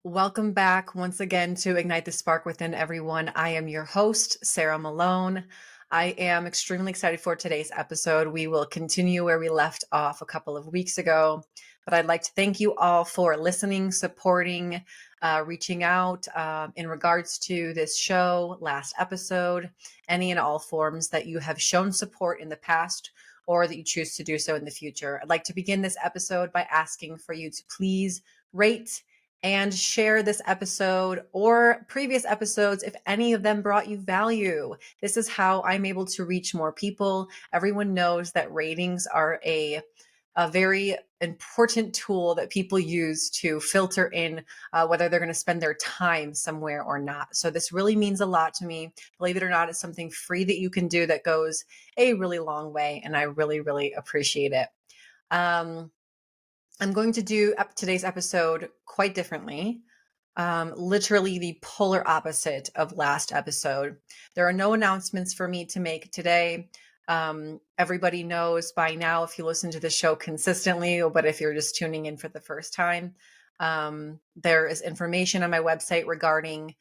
Welcome back once again to Ignite the Spark Within Everyone. I am your host, Sarah Malone. I am extremely excited for today's episode. We will continue where we left off a couple of weeks ago, but I'd like to thank you all for listening, supporting, reaching out in regards to this show, last episode, any and all forms that you have shown support in the past or that you choose to do so in the future. I'd like to begin this episode by asking for you to please rate and share this episode or previous episodes if any of them brought you value. This is how I'm able to reach more people. Everyone knows that ratings are a very important tool that people use to filter in whether they're going to spend their time somewhere or not. So this really means a lot to me. Believe it or not, it's something free that you can do that goes a really long way, and I really, really appreciate it. I'm going to do today's episode quite differently. Literally the polar opposite of last episode. There are no announcements for me to make today. Everybody knows by now if you listen to the show consistently, but if you're just tuning in for the first time, there is information on my website regarding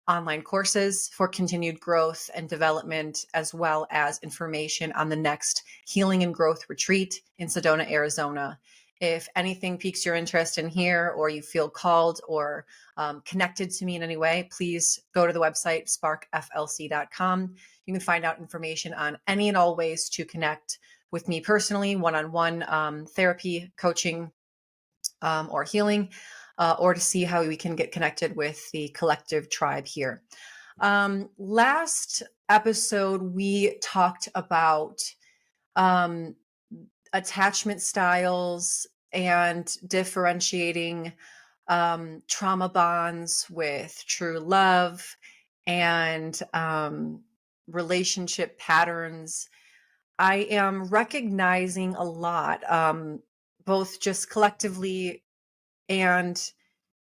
online courses for continued growth and development, as well as information on the next Healing and Growth Retreat in Sedona, Arizona. If anything piques your interest in here, or you feel called or connected to me in any way, please go to the website sparkflc.com. You can find out information on any and all ways to connect with me personally, one-on-one therapy, coaching, or healing, or to see how we can get connected with the collective tribe here. Last episode, we talked about attachment styles and differentiating trauma bonds with true love and relationship patterns. I am recognizing a lot, both just collectively and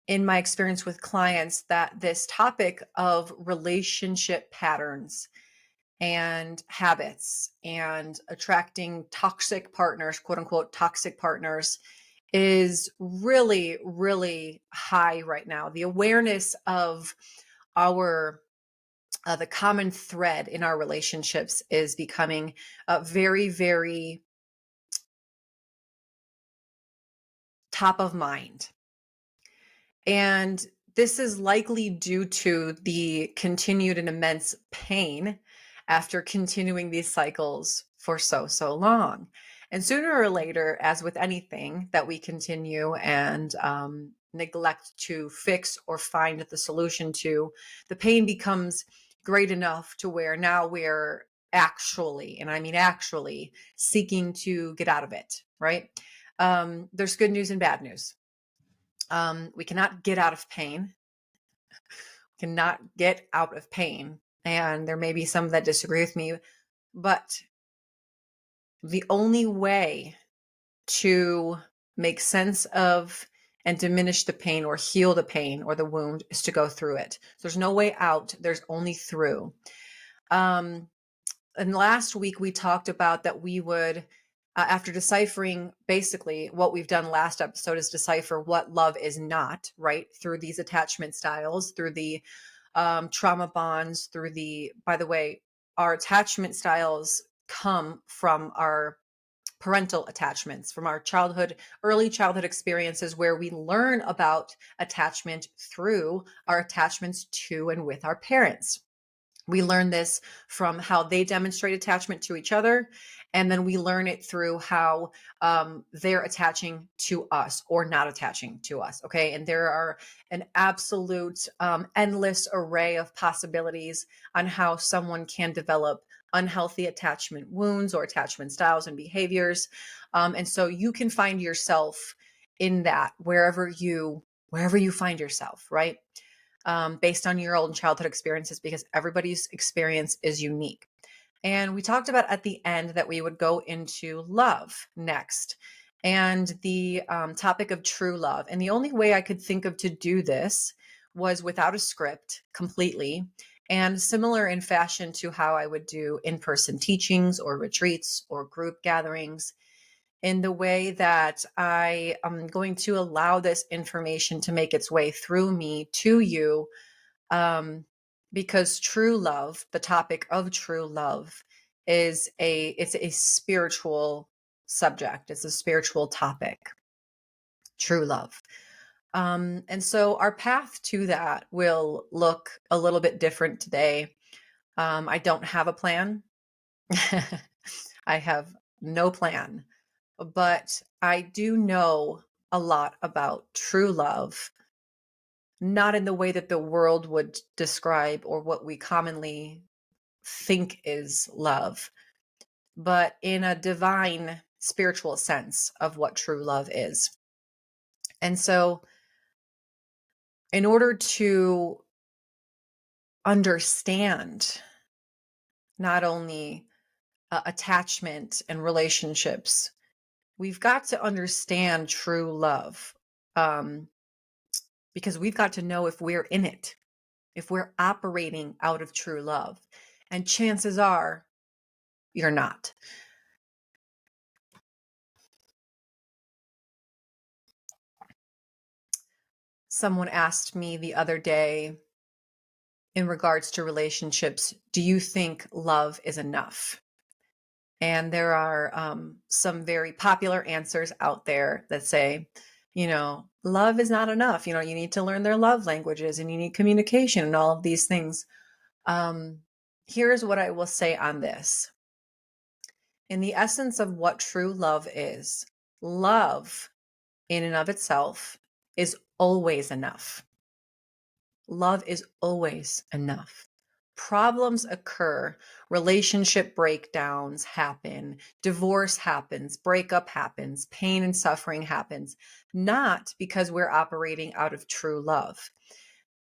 in my experience with clients, that this topic of relationship patterns and habits and attracting toxic partners, quote unquote, toxic partners, is really, really high right now. The awareness of the common thread in our relationships is becoming very, very top of mind. And this is likely due to the continued and immense pain after continuing these cycles for so long. And sooner or later, as with anything that we continue and neglect to fix or find the solution to, the pain becomes great enough to where now we're actually, and I mean actually, seeking to get out of it, right? There's good news and bad news. We cannot get out of pain, cannot get out of pain. And there may be some that disagree with me, but the only way to make sense of and diminish the pain or heal the pain or the wound is to go through it. So there's no way out. There's only through. And last week we talked about that we would, after deciphering basically what we've done last episode is decipher what love is not, right? Through these attachment styles, through the trauma bonds, through by the way, our attachment styles come from our parental attachments, from our early childhood experiences where we learn about attachment through our attachments to and with our parents. We learn this from how they demonstrate attachment to each other. And then we learn it through how they're attaching to us or not attaching to us. Okay. And there are an absolute endless array of possibilities on how someone can develop unhealthy attachment wounds or attachment styles and behaviors. And so you can find yourself in that wherever you find yourself, right? Based on your own childhood experiences, because everybody's experience is unique. And we talked about at the end that we would go into love next and the topic of true love. And the only way I could think of to do this was without a script completely, and similar in fashion to how I would do in-person teachings or retreats or group gatherings, in the way that I am going to allow this information to make its way through me to you, um, because true love, the topic of true love, it's a spiritual subject. It's a spiritual topic, true love. And so our path to that will look a little bit different today. I don't have a plan. I have no plan, but I do know a lot about true love, not in the way that the world would describe or what we commonly think is love, but in a divine spiritual sense of what true love is. And so, in order to understand not only attachment and relationships, we've got to understand true love, um, because we've got to know if we're in it, if we're operating out of true love. And chances are you're not. Someone asked me the other day in regards to relationships, do you think love is enough? And there are some very popular answers out there that say, love is not enough. You need to learn their love languages and you need communication and all of these things. Um, Here's what I will say on this. In the essence of what true love in and of itself is always enough. Love is always enough. Problems occur, relationship breakdowns happen, divorce happens, breakup happens, pain and suffering happens, not because we're operating out of true love.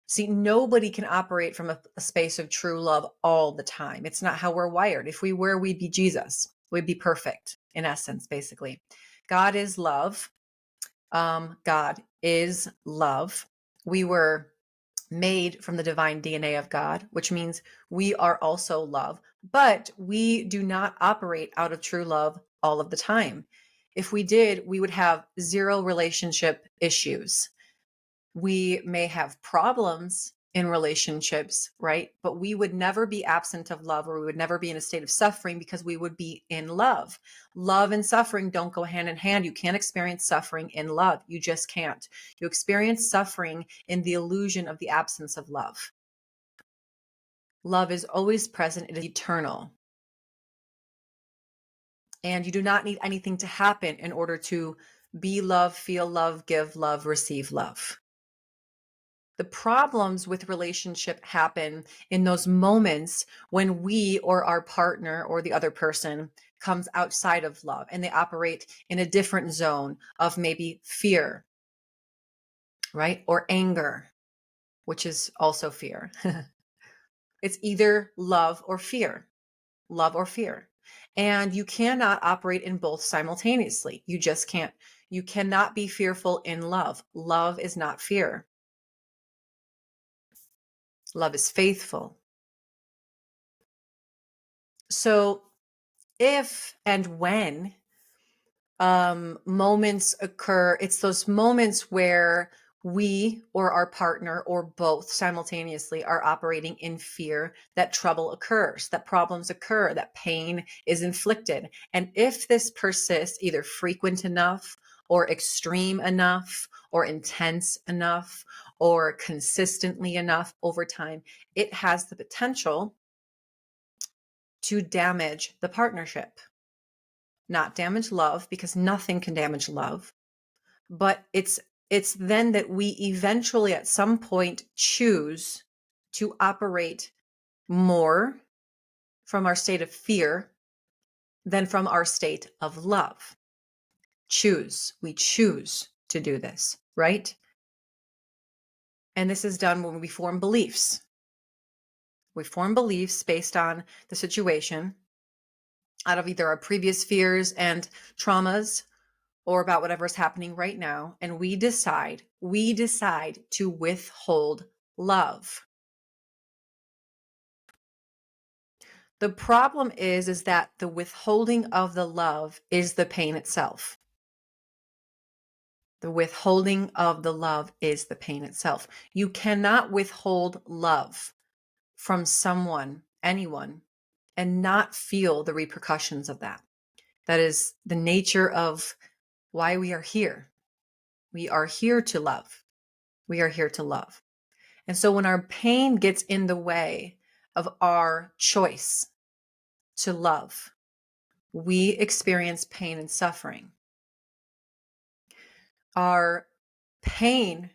See, nobody can operate from a space of true love all the time. It's not how we're wired. If we were, we'd be Jesus. We'd be perfect, in essence, basically. God is love. God is love. We were made from the divine DNA of God, which means we are also love, but we do not operate out of true love all of the time. If we did, we would have zero relationship issues. We may have problems in relationships, right? But we would never be absent of love, or we would never be in a state of suffering because we would be in love. Love and suffering don't go hand in hand. You can't experience suffering in love. You just can't. You experience suffering in the illusion of the absence of love. Love is always present. It is eternal. And you do not need anything to happen in order to be love, feel love, give love, receive love. The problems with relationship happen in those moments when we or our partner or the other person comes outside of love and they operate in a different zone of maybe fear, right? Or anger, which is also fear. It's either love or fear, love or fear. And you cannot operate in both simultaneously. You just can't. You cannot be fearful in love. Love is not fear. Love is faithful. So if and when moments occur, it's those moments where we or our partner or both simultaneously are operating in fear that trouble occurs, that problems occur, that pain is inflicted. And if this persists either frequent enough or extreme enough or intense enough or consistently enough over time, it has the potential to damage the partnership. Not damage love, because nothing can damage love, but it's then that we eventually at some point choose to operate more from our state of fear than from our state of love. We choose to do this, right? And this is done when we form beliefs. We form beliefs based on the situation out of either our previous fears and traumas or about whatever is happening right now, and we decide to withhold love. The problem is that the withholding of the love is the pain itself. The withholding of the love is the pain itself. You cannot withhold love from someone, anyone, and not feel the repercussions of that. That is the nature of why we are here. We are here to love. We are here to love. And so when our pain gets in the way of our choice to love, we experience pain and suffering. Our pain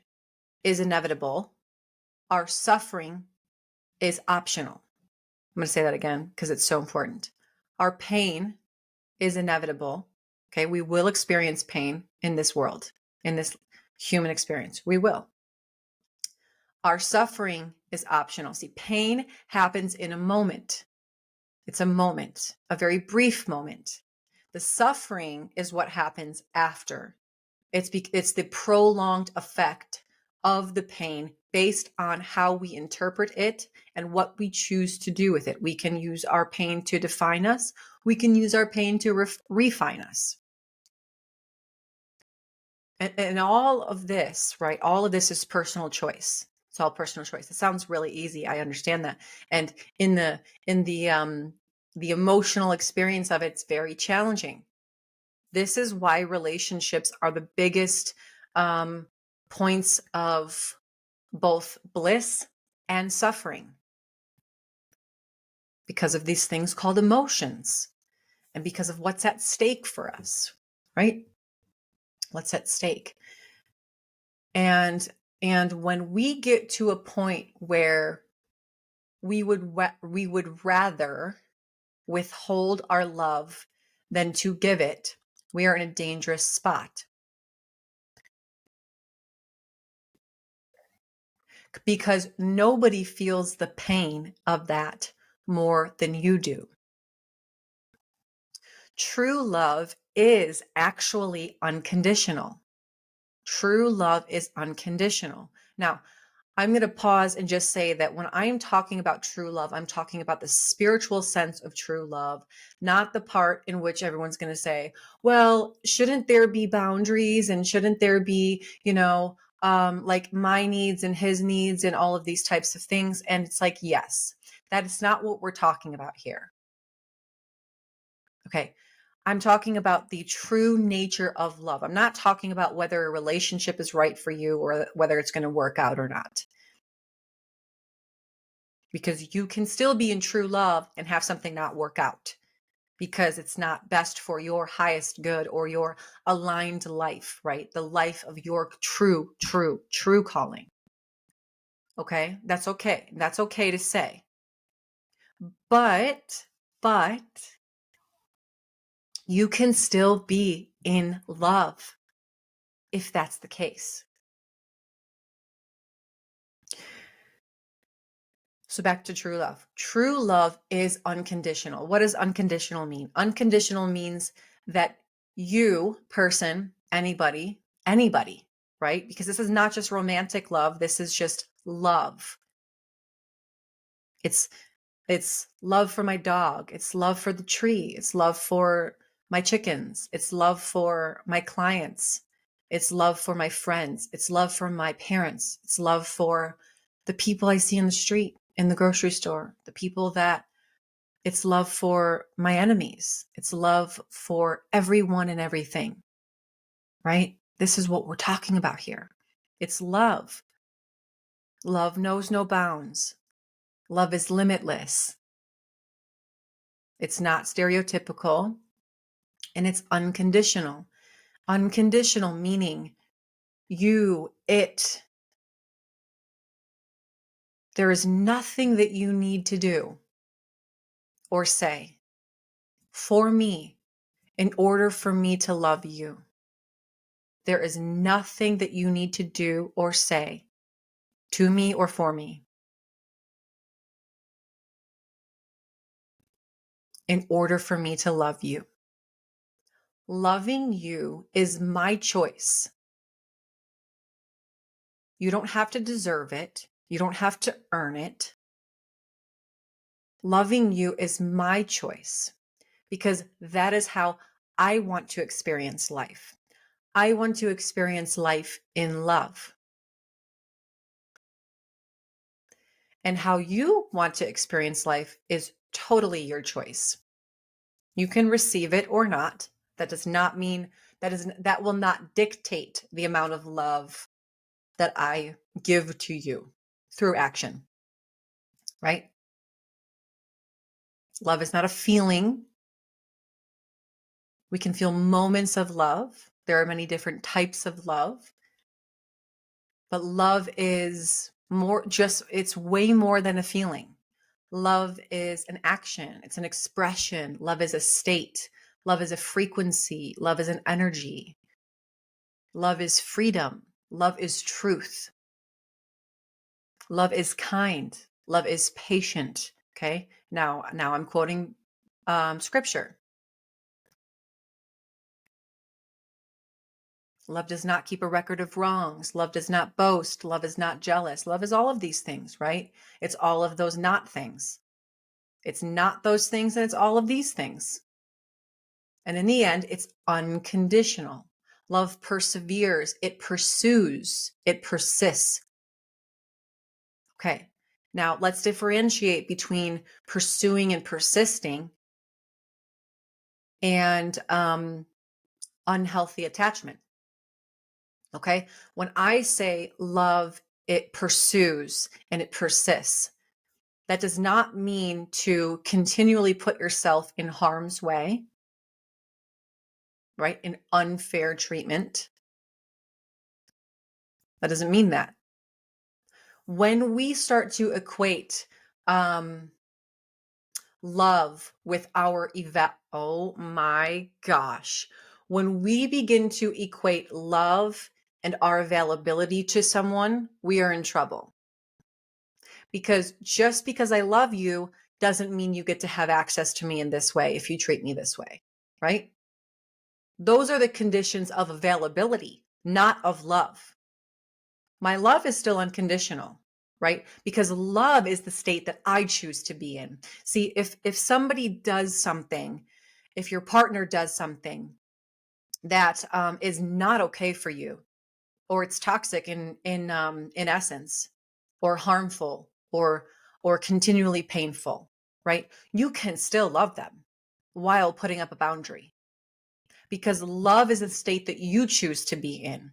is inevitable. Our suffering is optional. I'm going to say that again because it's so important. Our pain is inevitable. Okay, we will experience pain in this world, in this human experience. We will. Our suffering is optional. See, pain happens in a moment. It's a moment, a very brief moment. The suffering is what happens after. It's the prolonged effect of the pain based on how we interpret it and what we choose to do with it. We can use our pain to define us. We can use our pain to refine us. And all of this, right? All of this is personal choice. It's all personal choice. It sounds really easy. I understand that. And in the emotional experience of it, it's very challenging. This is why relationships are the biggest points of both bliss and suffering, because of these things called emotions and because of what's at stake for us, right? What's at stake. And when we get to a point where we would rather withhold our love than to give it, we are in a dangerous spot. Because nobody feels the pain of that more than you do. True love is actually unconditional. True love is unconditional. Now, I'm going to pause and just say that when I'm talking about true love, I'm talking about the spiritual sense of true love, not the part in which everyone's going to say, well, shouldn't there be boundaries and shouldn't there be, like my needs and his needs and all of these types of things. And it's like, yes, that is not what we're talking about here. Okay. I'm talking about the true nature of love. I'm not talking about whether a relationship is right for you or whether it's going to work out or not. Because you can still be in true love and have something not work out because it's not best for your highest good or your aligned life, right? The life of your true calling. Okay? That's okay. That's okay to say. But you can still be in love if that's the case. So back to true love. True love is unconditional. What does unconditional mean? Unconditional means that you, person, anybody, right? Because this is not just romantic love. This is just love. It's love for my dog. It's love for the tree. It's love for my chickens. It's love for my clients. It's love for my friends. It's love for my parents. It's love for the people I see in the street, in the grocery store, the people that it's love for my enemies. It's love for everyone and everything, right? This is what we're talking about here. It's love. Love knows no bounds. Love is limitless. It's not stereotypical, and it's unconditional. Unconditional meaning there is nothing that you need to do or say for me in order for me to love you. There is nothing that you need to do or say to me or for me in order for me to love you. Loving you is my choice. You don't have to deserve it. You don't have to earn it. Loving you is my choice because that is how I want to experience life. I want to experience life in love. And how you want to experience life is totally your choice. You can receive it or not. That does not mean that will not dictate the amount of love that I give to you through action, right? Love is not a feeling. We can feel moments of love. There are many different types of love, but love is it's way more than a feeling. Love is an action. It's an expression. Love is a state. Love is a frequency. Love is an energy. Love is freedom. Love is truth. Love is kind. Love is patient. Okay. Now I'm quoting scripture. Love does not keep a record of wrongs. Love does not boast. Love is not jealous. Love is all of these things, right? It's all of those not things. It's not those things and it's all of these things. And in the end, it's unconditional. Love perseveres. It pursues. It persists. Okay. Now let's differentiate between pursuing and persisting and unhealthy attachment. Okay. When I say love, it pursues and it persists. That does not mean to continually put yourself in harm's way, right? In unfair treatment. That doesn't mean that. When we start to equate love with our oh my gosh. When we begin to equate love and our availability to someone, we are in trouble. Because just because I love you doesn't mean you get to have access to me in this way if you treat me this way, right? Those are the conditions of availability, not of love. My love is still unconditional, right? Because love is the state that I choose to be in. See, if somebody does something, if your partner does something that is not okay for you, or it's toxic in essence, or harmful, or continually painful, right? You can still love them while putting up a boundary, because love is a state that you choose to be in.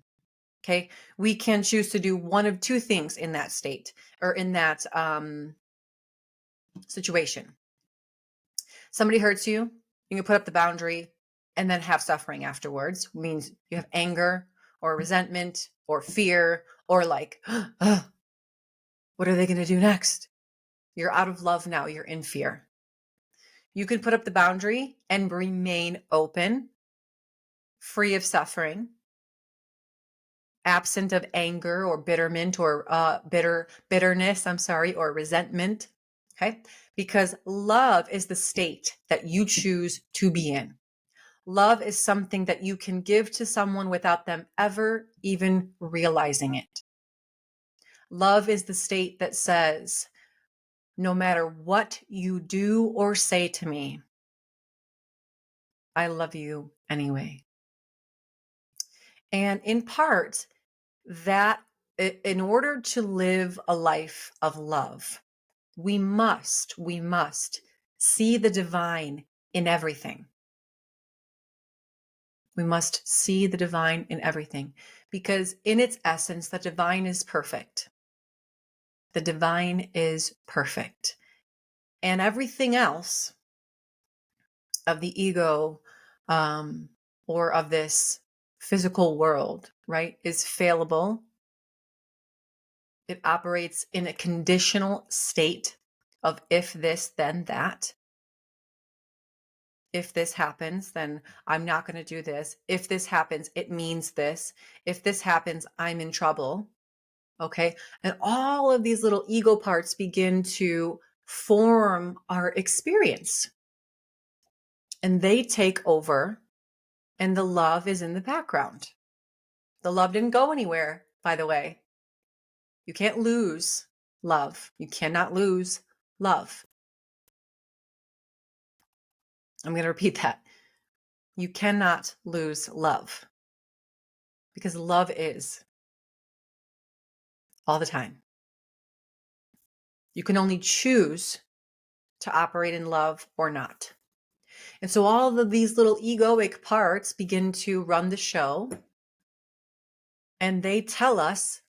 Okay. We can choose to do one of two things in that state or in that situation. Somebody hurts you, you can put up the boundary and then have suffering afterwards. It means you have anger or resentment or fear or like, what are they going to do next? You're out of love now. You're in fear. You can put up the boundary and remain open, free of suffering, absent of anger or bitterment or bitterness, or resentment. Okay. Because love is the state that you choose to be in. Love is something that you can give to someone without them ever even realizing it. Love is the state that says, no matter what you do or say to me, I love you anyway. And in part, that in order to live a life of love, we must see the divine in everything. We must see the divine in everything because in its essence, the divine is perfect. The divine is perfect. And everything else of the ego or of this physical world, right, is fallible. It operates in a conditional state of if this, then that. If this happens, then I'm not going to do this. If this happens, it means this. If this happens, I'm in trouble. Okay. And all of these little ego parts begin to form our experience. And they take over, and the love is in the background. The love didn't go anywhere, by the way. You can't lose love. You cannot lose love. I'm going to repeat that. You cannot lose love because love is all the time. You can only choose to operate in love or not. And so all of these little egoic parts begin to run the show, and they tell us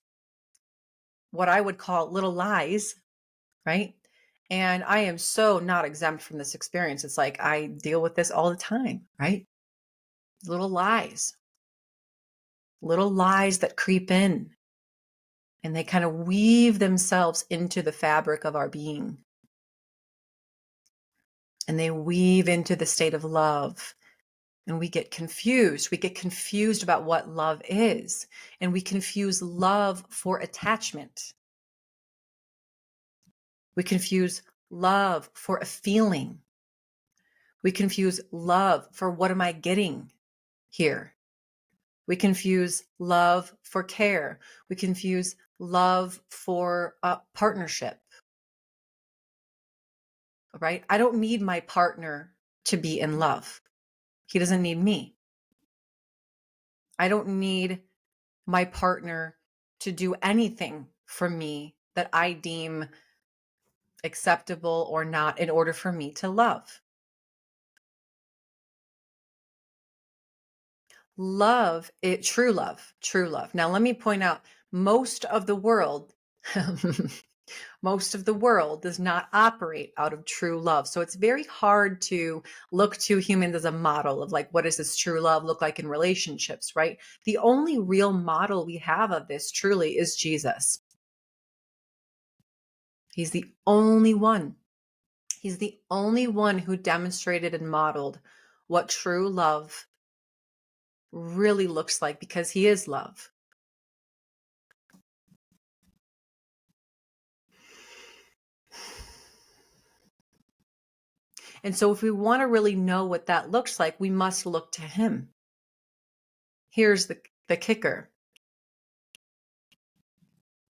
what I would call little lies, right? And I am so not exempt from this experience. It's like I deal with this all the time, right? Little lies that creep in, and they kind of weave themselves into the fabric of our being. And they weave into the state of love. And we get confused. We get confused about what love is. And we confuse love for attachment. We confuse love for a feeling. We confuse love for what am I getting here? We confuse love for care. We confuse love for a partnership, right? I don't need my partner to be in love. He doesn't need me. I don't need my partner to do anything for me that I deem acceptable or not in order for me to love. True love. Now, let me point out most of the world, most of the world does not operate out of true love. So it's very hard to look to humans as a model of like, what does this true love look like in relationships, right? The only real model we have of this truly is Jesus. He's the only one. He's the only one who demonstrated and modeled what true love really looks like because he is love. And so if we want to really know what that looks like, we must look to him. Here's the kicker.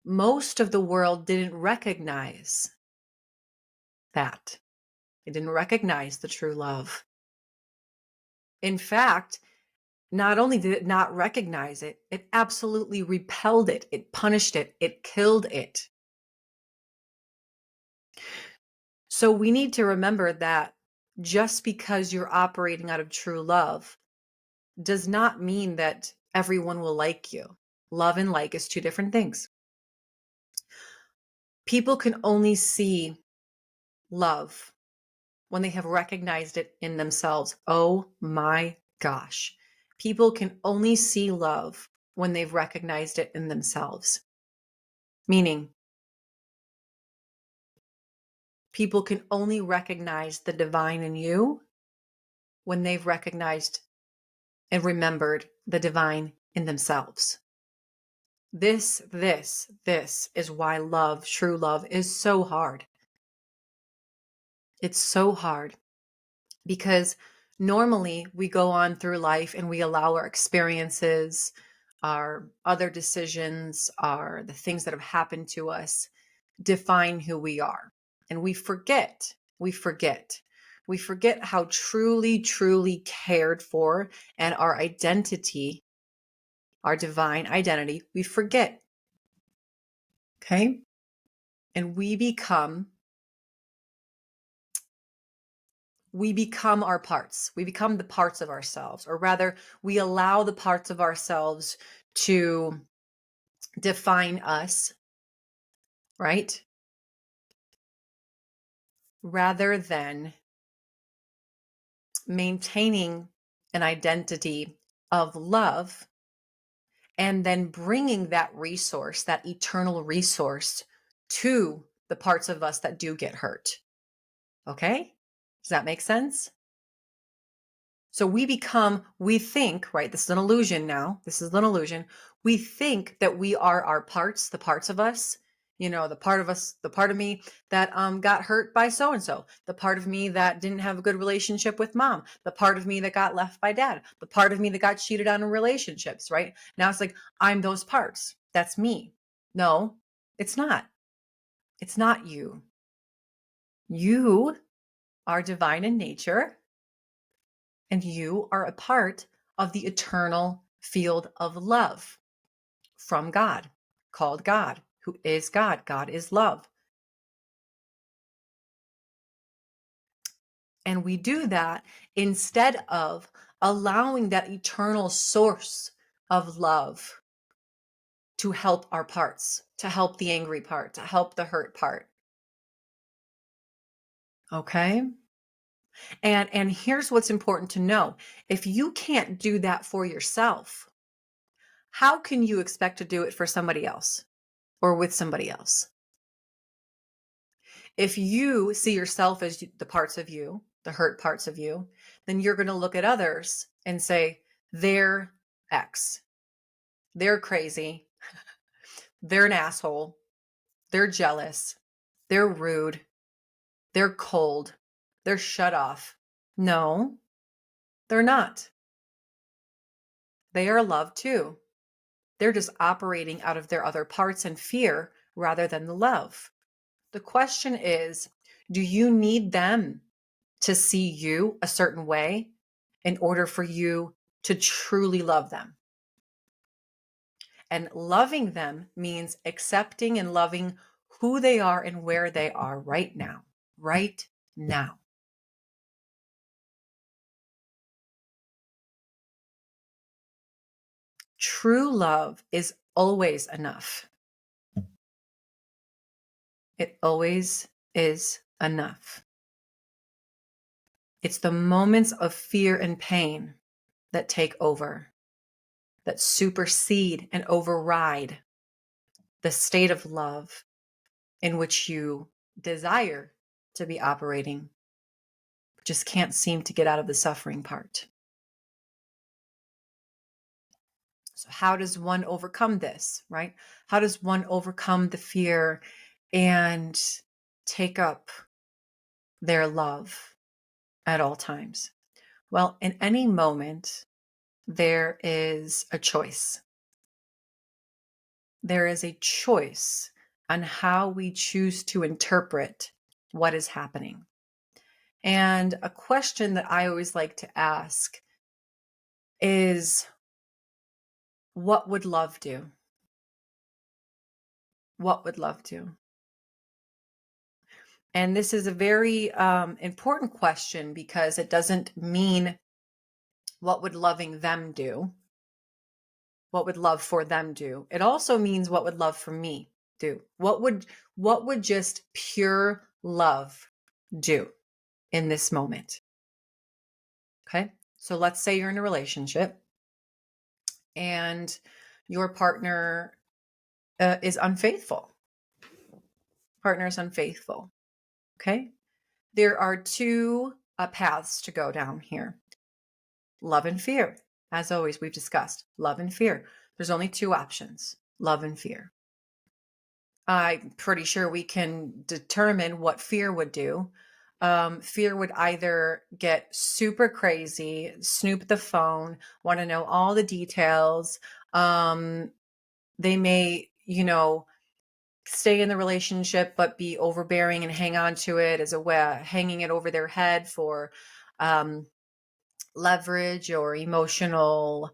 Most of the world didn't recognize that. It didn't recognize the true love. In fact, not only did it not recognize it, it absolutely repelled it. It punished it. It killed it. So we need to remember that just because you're operating out of true love does not mean that everyone will like you. Love and like is two different things. People can only see love when they have recognized it in themselves. Oh my gosh. People can only see love when they've recognized it in themselves. Meaning, people can only recognize the divine in you when they've recognized and remembered the divine in themselves. This is why love, true love, is so hard. It's so hard because normally we go on through life and we allow our experiences, our other decisions, the things that have happened to us define who we are. And we forget how truly cared for and our identity, our divine identity, we forget. Okay. And we become our parts. We become the parts of ourselves, or rather, we allow the parts of ourselves to define us, right? Rather than maintaining an identity of love and then bringing that resource, that eternal resource, to the parts of us that do get hurt. Okay? Does that make sense? So we think, right? This is an illusion now. This is an illusion. We think that we are our parts, the parts of us, the part of us, the part of me that got hurt by so and so, the part of me that didn't have a good relationship with mom, the part of me that got left by dad, the part of me that got cheated on in relationships, right? Now it's like, I'm those parts. That's me. No, it's not. It's not you. You are divine in nature. And you are a part of the eternal field of love from God, called God, who is God. God is love. And we do that instead of allowing that eternal source of love to help our parts, to help the angry part, to help the hurt part. Okay? And here's what's important to know. If you can't do that for yourself, how can you expect to do it for somebody else or with somebody else? If you see yourself as the parts of you, the hurt parts of you, then you're going to look at others and say, they're X, they're crazy, they're an asshole, they're jealous, they're rude, they're cold, they're shut off. No, they're not. They are loved too. They're just operating out of their other parts and fear rather than the love. The question is, do you need them to see you a certain way in order for you to truly love them? And loving them means accepting and loving who they are and where they are right now. Right now. True love is always enough. It always is enough. It's the moments of fear and pain that take over, that supersede and override the state of love in which you desire to be operating, but just can't seem to get out of the suffering part. So how does one overcome this, right? How does one overcome the fear and take up their love at all times? Well, in any moment, there is a choice. There is a choice on how we choose to interpret what is happening. And a question that I always like to ask is, what would love do? What would love do? And this is a very important question because it doesn't mean what would loving them do? What would love for them do? It also means what would love for me do? What would just pure love do in this moment? Okay? So let's say you're in a relationship and your partner is unfaithful. Partner is unfaithful. Okay? There are two paths to go down here. Love and fear. As always, we've discussed love and fear. There's only two options, love and fear. I'm pretty sure we can determine what fear would do. Fear would either get super crazy, snoop the phone, want to know all the details. They may, stay in the relationship, but be overbearing and hang on to it as a way, hanging it over their head for leverage or emotional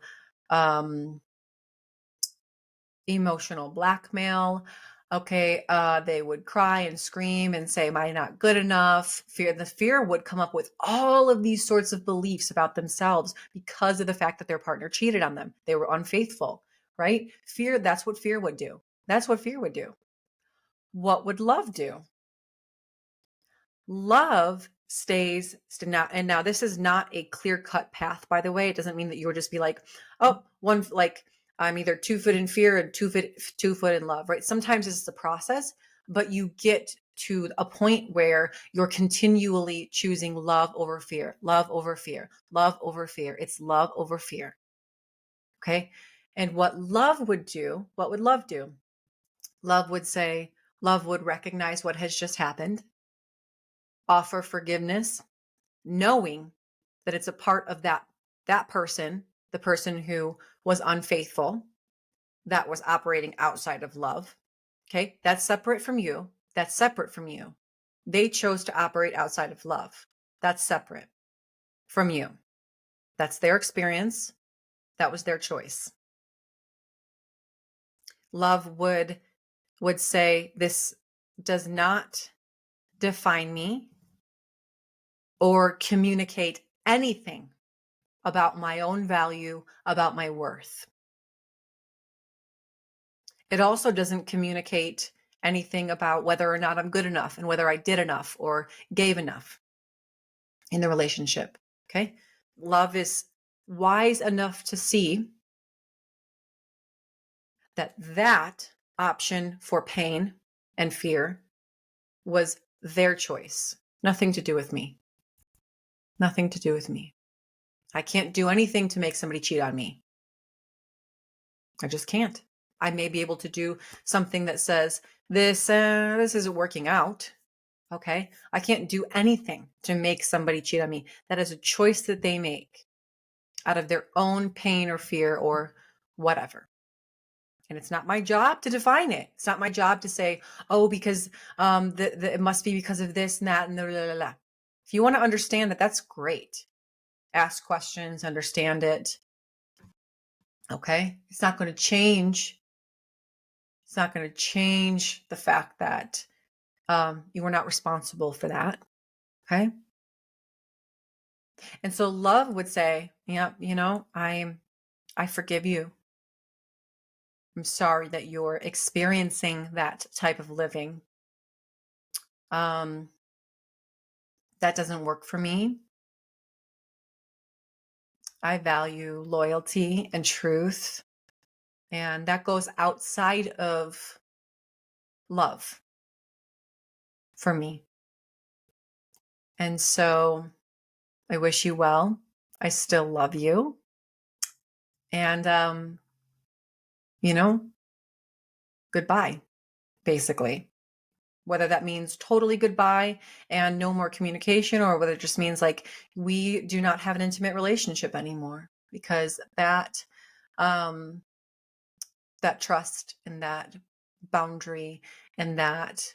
blackmail. Okay, they would cry and scream and say, "Am I not good enough?" The fear would come up with all of these sorts of beliefs about themselves because of the fact that their partner cheated on them. They were unfaithful, right? Fear, that's what fear would do. That's what fear would do. What would love do? Love stays now, and now this is not a clear-cut path, by the way. It doesn't mean that you would just be like, oh, one, like I'm either 2 foot in fear and 2 foot in love, right? Sometimes it's a process, but you get to a point where you're continually choosing love over fear, love over fear, love over fear. It's love over fear. Okay. And what would love do? Love would recognize what has just happened, offer forgiveness, knowing that it's a part of that person, the person who was unfaithful, that was operating outside of love. Okay? That's separate from you. That's separate from you. They chose to operate outside of love. That's separate from you. That's their experience. That was their choice. Love would say, this does not define me or communicate anything about my own value, about my worth. It also doesn't communicate anything about whether or not I'm good enough and whether I did enough or gave enough in the relationship. Okay. Love is wise enough to see that option for pain and fear was their choice. Nothing to do with me. Nothing to do with me. I can't do anything to make somebody cheat on me. I just can't. I may be able to do something that says, this isn't working out. Okay. I can't do anything to make somebody cheat on me. That is a choice that they make out of their own pain or fear or whatever. And it's not my job to define it. It's not my job to say, oh, because it must be because of this and that and blah, blah, blah, blah. If you want to understand that, that's great. Ask questions, understand it. Okay. It's not going to change. It's not going to change the fact that you are not responsible for that. Okay. And so love would say, yeah, I forgive you. I'm sorry that you're experiencing that type of living. That doesn't work for me. I value loyalty and truth. And that goes outside of love for me. And so I wish you well. I still love you. And, goodbye, basically. Whether that means totally goodbye and no more communication, or whether it just means like we do not have an intimate relationship anymore, because that trust and that boundary and that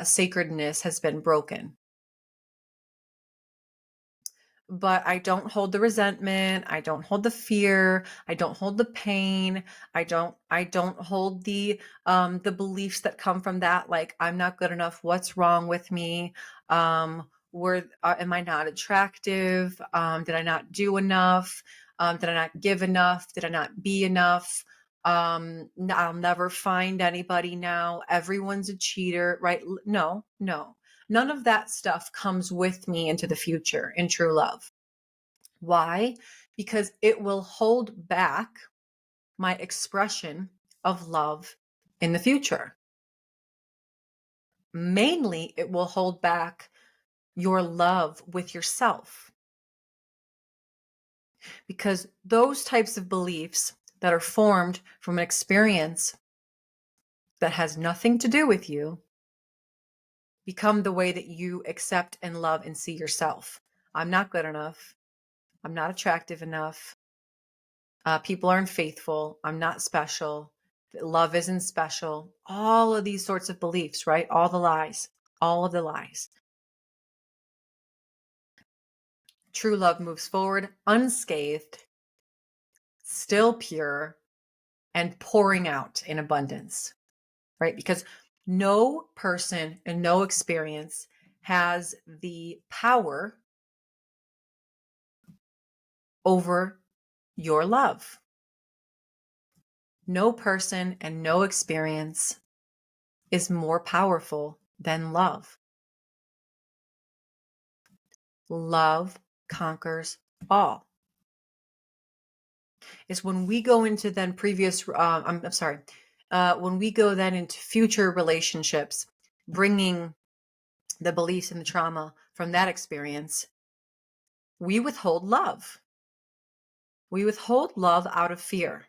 sacredness has been broken. But I don't hold the resentment. I don't hold the fear. I don't hold the pain. I don't hold the beliefs that come from that. Like, I'm not good enough. What's wrong with me? Am I not attractive? Did I not do enough? Did I not give enough? Did I not be enough? I'll never find anybody now. Everyone's a cheater, right? No. None of that stuff comes with me into the future in true love. Why? Because it will hold back my expression of love in the future. Mainly, it will hold back your love with yourself. Because those types of beliefs that are formed from an experience that has nothing to do with you become the way that you accept and love and see yourself. I'm not good enough. I'm not attractive enough. People aren't faithful. I'm not special. Love isn't special. All of these sorts of beliefs, right? All the lies. All of the lies. True love moves forward unscathed, still pure, and pouring out in abundance, right? Because no person and no experience has the power over your love. No person and no experience is more powerful than love. Love conquers all. Is when we go into then when we go then into future relationships, bringing the beliefs and the trauma from that experience, we withhold love. We withhold love out of fear.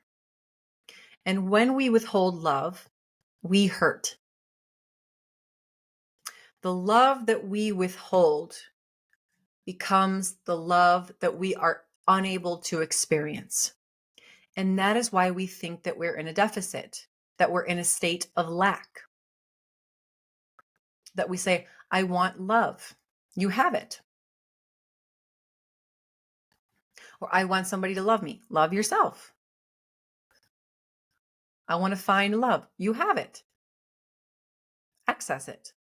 And when we withhold love, we hurt. The love that we withhold becomes the love that we are unable to experience. And that is why we think that we're in a deficit, that we're in a state of lack. That we say, I want love. You have it. Or I want somebody to love me. Love yourself. I want to find love. You have it. Access it.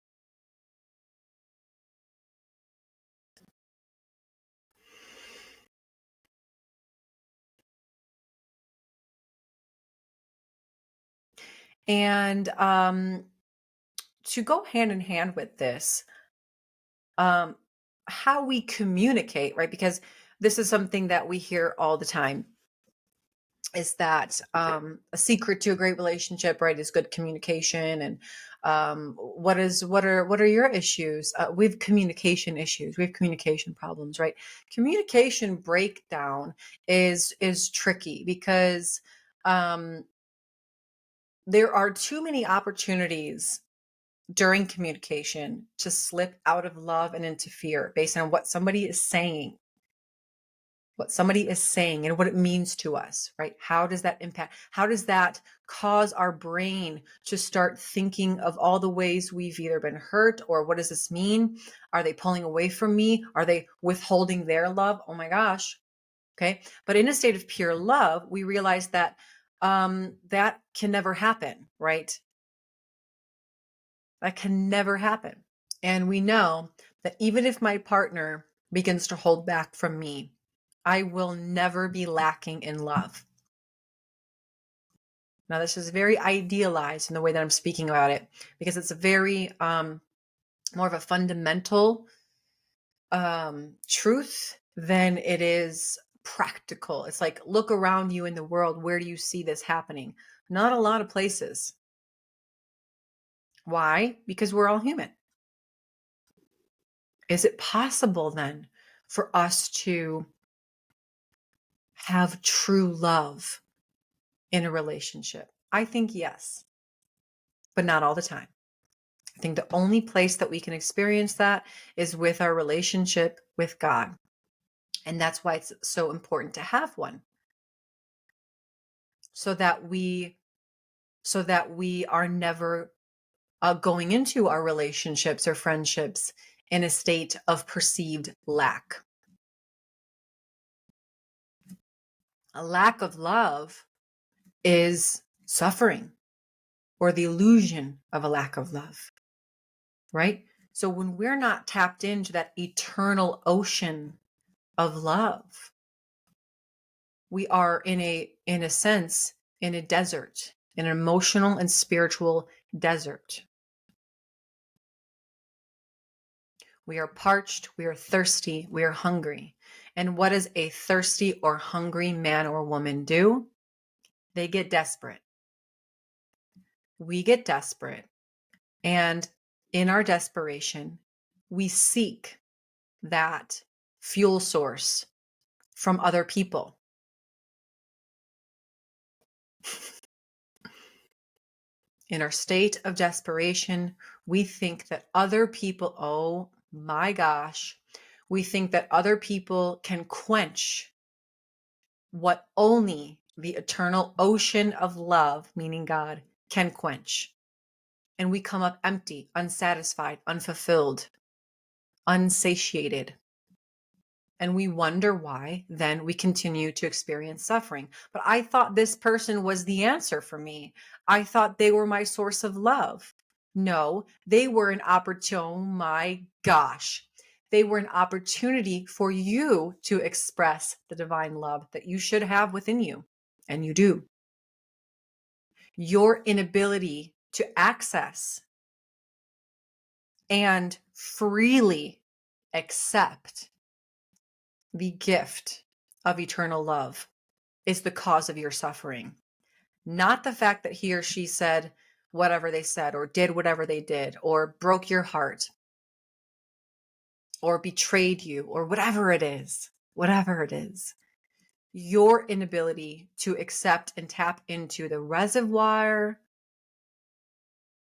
And to go hand in hand with this, um, how we communicate, right? Because this is something that we hear all the time, is that a secret to a great relationship, right, is good communication. And what are your issues? We have communication issues. We have communication problems, right? Communication breakdown is tricky because um, there are too many opportunities during communication to slip out of love and into fear based on what somebody is saying and what it means to us, right? How does that impact? How does that cause our brain to start thinking of all the ways we've either been hurt, or what does this mean? Are they pulling away from me? Are they withholding their love? Oh my gosh. Okay. But in a state of pure love, we realize that that can never happen, right? That can never happen. And we know that even if my partner begins to hold back from me, I will never be lacking in love. Now, this is very idealized in the way that I'm speaking about it, because it's a very more of a fundamental truth than it is practical. It's like, look around you in the world. Where do you see this happening? Not a lot of places. Why? Because we're all human. Is it possible then for us to have true love in a relationship? I think yes, but not all the time. I think the only place that we can experience that is with our relationship with God. And that's why it's so important to have one. So that we are never going into our relationships or friendships in a state of perceived lack. A lack of love is suffering, or the illusion of a lack of love, right? So when we're not tapped into that eternal ocean of love, we are in a sense in a desert, an emotional and spiritual desert. We are parched, we are thirsty, we are hungry. And what does a thirsty or hungry man or woman do? They get desperate. We get desperate. And in our desperation, we seek that fuel source from other people. In our state of desperation, we think that other people, oh my gosh, we think that other people can quench what only the eternal ocean of love, meaning God, can quench. And we come up empty, unsatisfied, unfulfilled, unsatiated. And we wonder why then we continue to experience suffering. But I thought this person was the answer for me. I thought they were my source of love. No, they were an opportunity. Oh my gosh. They were an opportunity for you to express the divine love that you should have within you. And you do. Your inability to access and freely accept the gift of eternal love is the cause of your suffering. Not the fact that he or she said whatever they said, or did whatever they did, or broke your heart, or betrayed you, or whatever it is. Whatever it is. Your inability to accept and tap into the reservoir,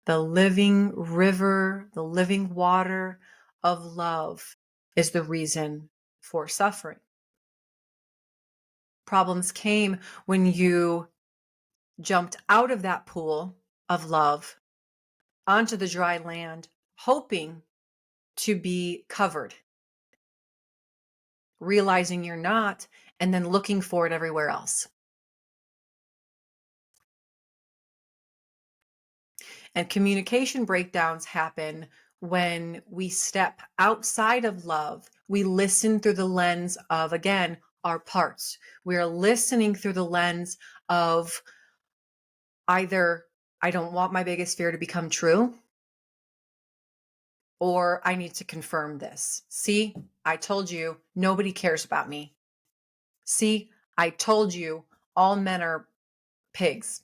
the living river, the living water of love is the reason for suffering. Problems came when you jumped out of that pool of love onto the dry land, hoping to be covered, realizing you're not, and then looking for it everywhere else. And communication breakdowns happen when we step outside of love. We listen through the lens of, again, our parts. We are listening through the lens of either I don't want my biggest fear to become true, or I need to confirm this. See, I told you nobody cares about me. See, I told you all men are pigs.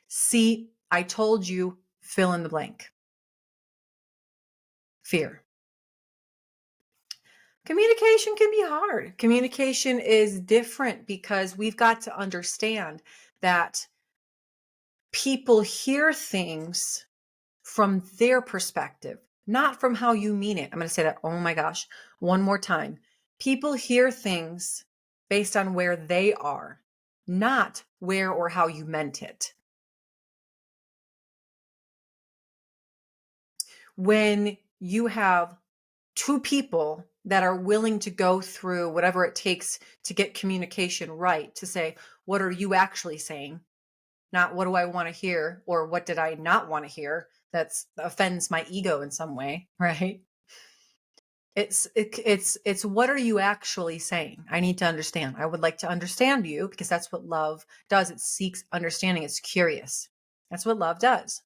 See, I told you fill in the blank. Fear. Communication can be hard. Communication is different because we've got to understand that people hear things from their perspective, not from how you mean it. I'm going to say that, oh my gosh, one more time. People hear things based on where they are, not where or how you meant it. When you have two people that are willing to go through whatever it takes to get communication right, to say, what are you actually saying? Not what do I want to hear or what did I not want to hear that offends my ego in some way, right? It's what are you actually saying? I need to understand. I would like to understand you because that's what love does. It seeks understanding. It's curious. That's what love does.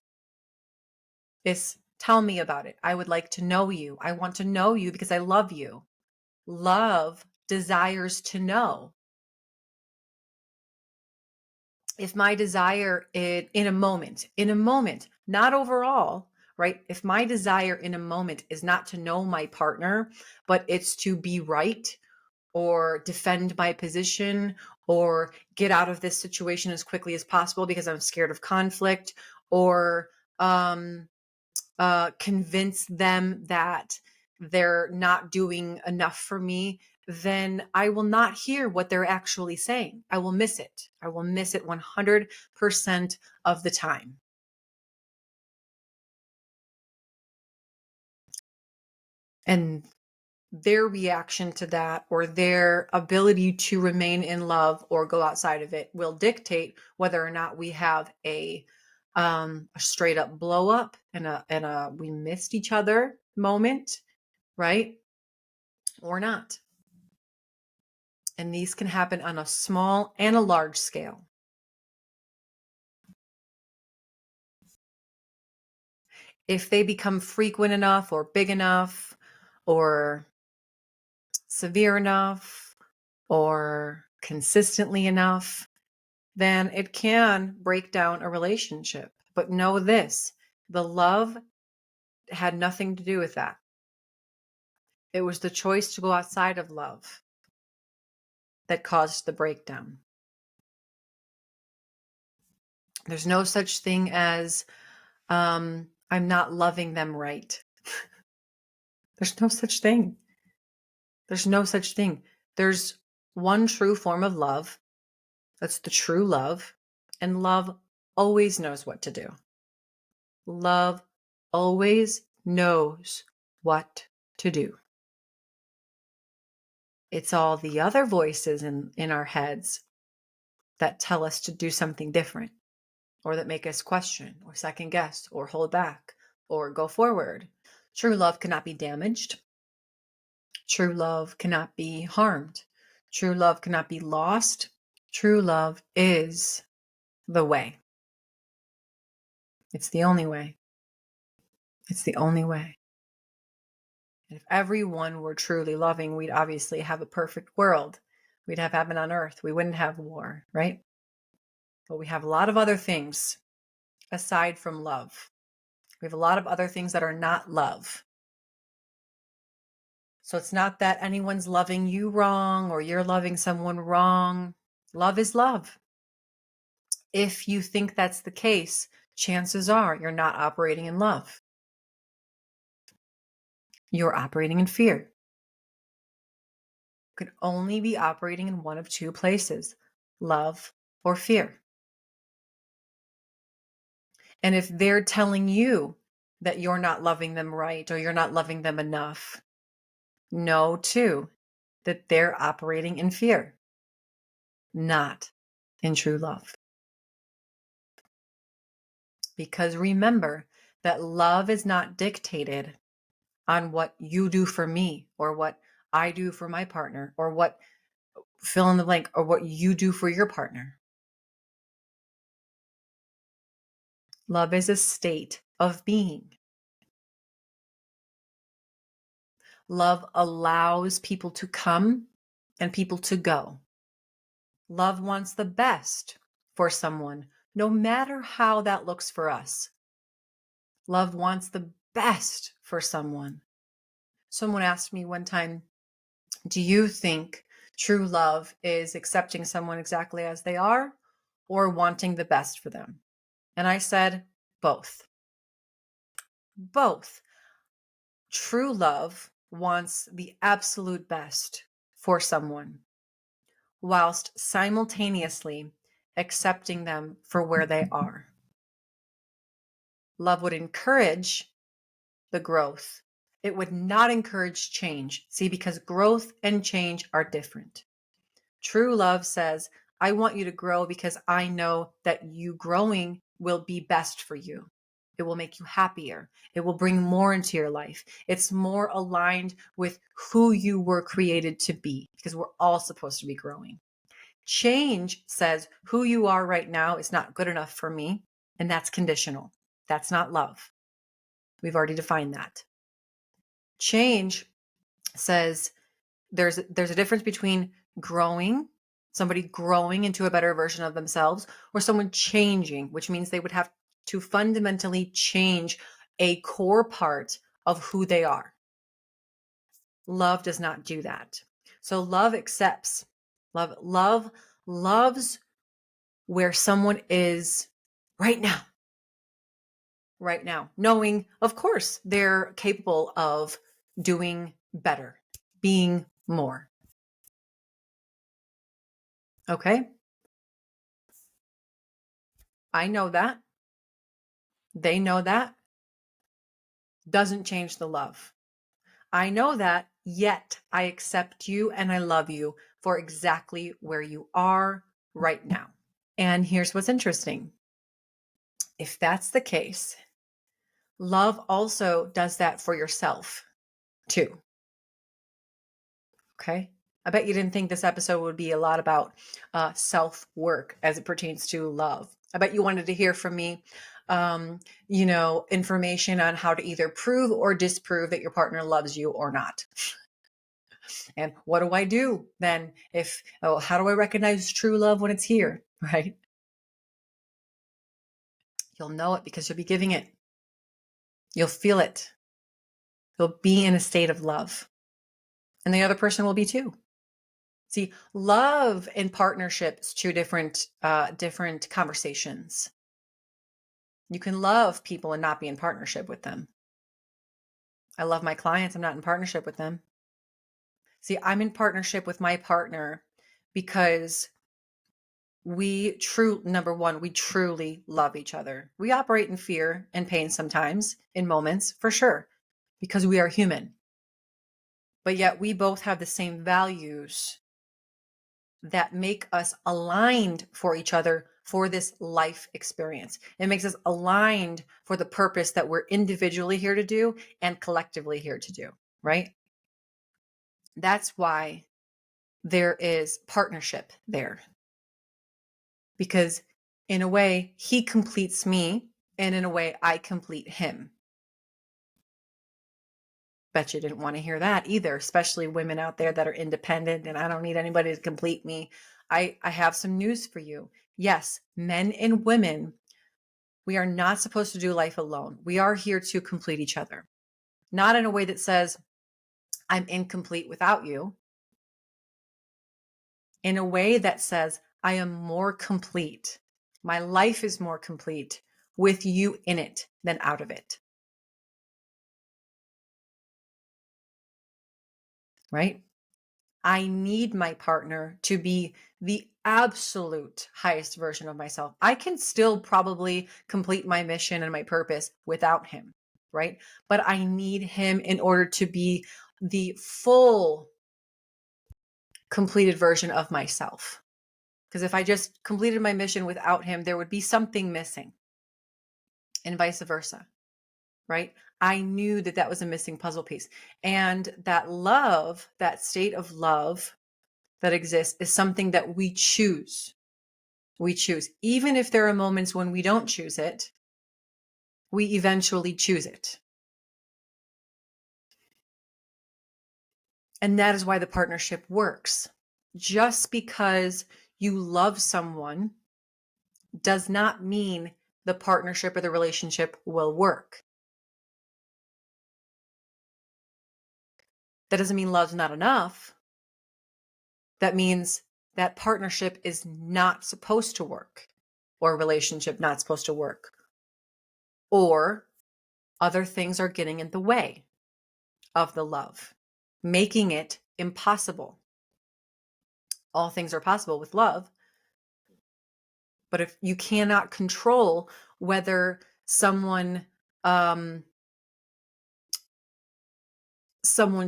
It's tell me about it. I would like to know you. I want to know you because I love you. Love desires to know. If my desire in a moment, not overall, right? If my desire in a moment is not to know my partner, but it's to be right or defend my position or get out of this situation as quickly as possible because I'm scared of conflict, or convince them that they're not doing enough for me, then I will not hear what they're actually saying. I will miss it. I will miss it 100% of the time. And their reaction to that or their ability to remain in love or go outside of it will dictate whether or not we have a straight up blow up and a we missed each other moment, right? Or not. And these can happen on a small and a large scale. If they become frequent enough or big enough or severe enough or consistently enough, then it can break down a relationship. But know this, the love had nothing to do with that. It was the choice to go outside of love that caused the breakdown. There's no such thing as I'm not loving them right. There's no such thing. There's no such thing. There's one true form of love. That's the true love. And love always knows what to do. Love always knows what to do. It's all the other voices in our heads that tell us to do something different, or that make us question, or second guess, or hold back, or go forward. True love cannot be damaged. True love cannot be harmed. True love cannot be lost. True love is the way. It's the only way. It's the only way. And if everyone were truly loving, we'd obviously have a perfect world. We'd have heaven on earth. We wouldn't have war, right? But we have a lot of other things aside from love. We have a lot of other things that are not love. So it's not that anyone's loving you wrong or you're loving someone wrong. Love is love. If you think that's the case, chances are you're not operating in love. You're operating in fear. You can only be operating in one of two places, love or fear. And if they're telling you that you're not loving them right or you're not loving them enough, know too that they're operating in fear, not in true love. Because remember that love is not dictated on what you do for me or what I do for my partner or what fill in the blank or what you do for your partner. Love is a state of being. Love allows people to come and people to go. Love wants the best for someone, no matter how that looks for us. Love wants the best for someone. Someone asked me one time, do you think true love is accepting someone exactly as they are or wanting the best for them? And I said, both. Both. True love wants the absolute best for someone, whilst simultaneously accepting them for where they are. Love would encourage the growth. It would not encourage change. See, because growth and change are different. True love says, I want you to grow because I know that you growing will be best for you. It will make you happier. It will bring more into your life. It's more aligned with who you were created to be because we're all supposed to be growing. Change says who you are right now is not good enough for me, and that's conditional. That's not love. We've already defined that. Change says there's a difference between somebody growing into a better version of themselves, or someone changing, which means they would have to fundamentally change a core part of who they are. Love does not do that. So love accepts. Love loves where someone is right now. Right now, knowing, of course, they're capable of doing better, being more. Okay? I know that. They know that. Doesn't change the love. I know that, yet I accept you and I love you for exactly where you are right now. And here's what's interesting. If that's the case, love also does that for yourself too. Okay? I bet you didn't think this episode would be a lot about self-work as it pertains to love. I bet you wanted to hear from me, information on how to either prove or disprove that your partner loves you or not. And what do I do then how do I recognize true love when it's here, right? You'll know it because you'll be giving it. You'll feel it. You'll be in a state of love. And the other person will be too. See, love and partnership is two different conversations. You can love people and not be in partnership with them. I love my clients. I'm not in partnership with them. See, I'm in partnership with my partner because number one, we truly love each other. We operate in fear and pain sometimes in moments, for sure, because we are human. But yet we both have the same values that make us aligned for each other for this life experience. It makes us aligned for the purpose that we're individually here to do and collectively here to do, right? That's why there is partnership there. Because in a way, he completes me, and in a way, I complete him. Bet you didn't want to hear that either, especially women out there that are independent and I don't need anybody to complete me. I have some news for you. Yes, men and women, we are not supposed to do life alone. We are here to complete each other. Not in a way that says, I'm incomplete without you. In a way that says, I am more complete. My life is more complete with you in it than out of it. Right? I need my partner to be the absolute highest version of myself. I can still probably complete my mission and my purpose without him, right? But I need him in order to be the full completed version of myself. Because if I just completed my mission without him, there would be something missing, and vice versa, right? I knew that that was a missing puzzle piece. And that love, that state of love that exists, is something that we choose. We choose. Even if there are moments when we don't choose it, we eventually choose it. And that is why the partnership works. Just because you love someone does not mean the partnership or the relationship will work. That doesn't mean love's not enough. That means that partnership is not supposed to work, or a relationship not supposed to work, or other things are getting in the way of the love, making it impossible. All things are possible with love, but if you cannot control whether someone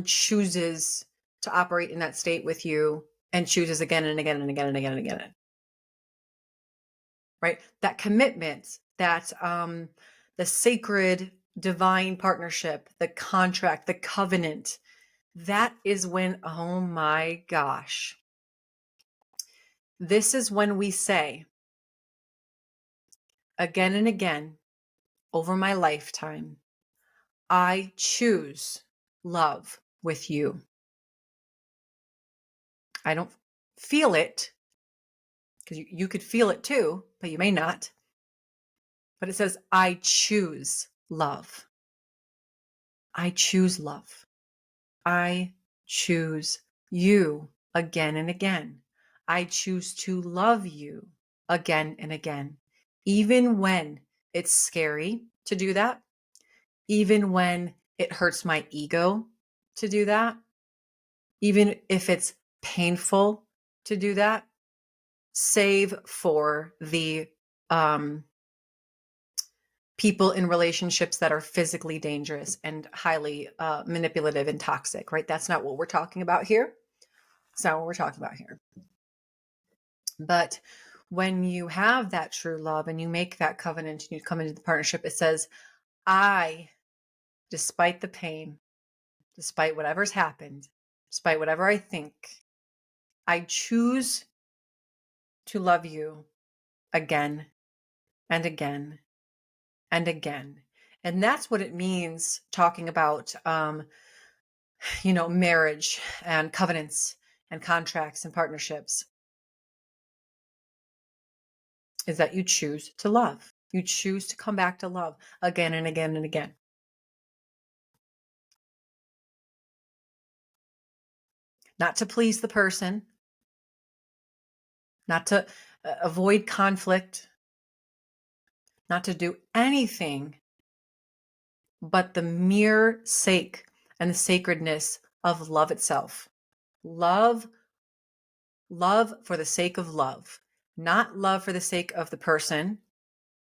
chooses to operate in that state with you and chooses again and again and again and again and again, right? That commitment, that the sacred divine partnership, the contract, the covenant, that is when, oh my gosh, this is when we say again and again over my lifetime, I choose love with you. I don't feel it, because you could feel it too, but you may not. But it says, I choose love. I choose love. I choose you again and again. I choose to love you again and again, even when it's scary to do that, even when it hurts my ego to do that, even if it's painful to do that, save for the people in relationships that are physically dangerous and highly manipulative and toxic, right? That's not what we're talking about here. That's not what we're talking about here. But when you have that true love and you make that covenant and you come into the partnership, it says, I, despite the pain, despite whatever's happened, despite whatever I think, I choose to love you again and again and again. And that's what it means talking about, marriage and covenants and contracts and partnerships, is that you choose to love. You choose to come back to love again and again and again. Not to please the person, not to avoid conflict, not to do anything but the mere sake and the sacredness of love itself. Love for the sake of love, not love for the sake of the person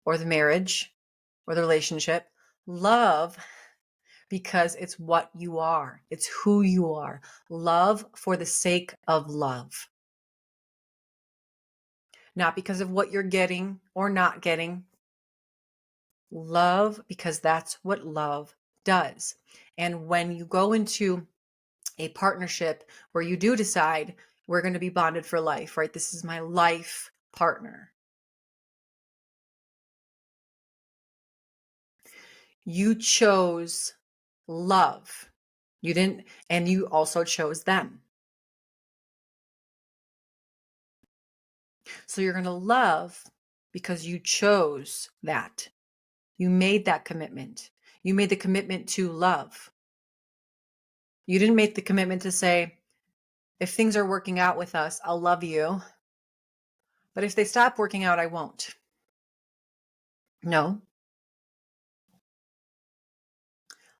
or the marriage or the relationship. Love because it's what you are. It's who you are. Love for the sake of love. Not because of what you're getting or not getting. Love because that's what love does. And when you go into a partnership where you do decide we're going to be bonded for life, right? This is my life partner. You chose love. You didn't, and you also chose them. So you're going to love because you chose that. You made that commitment. You made the commitment to love. You didn't make the commitment to say, if things are working out with us, I'll love you. But if they stop working out, I won't. No.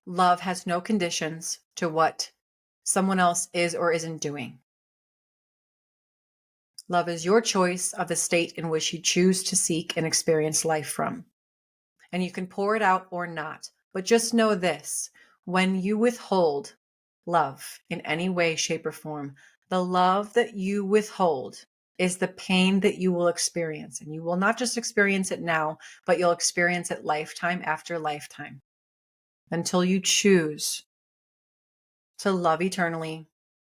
Love has no conditions to what someone else is or isn't doing. Love is your choice of the state in which you choose to seek and experience life from. And you can pour it out or not. But just know this, when you withhold love in any way, shape, or form, The love that you withhold is the pain that you will experience. And you will not just experience it now, but you'll experience it lifetime after lifetime until you choose to love eternally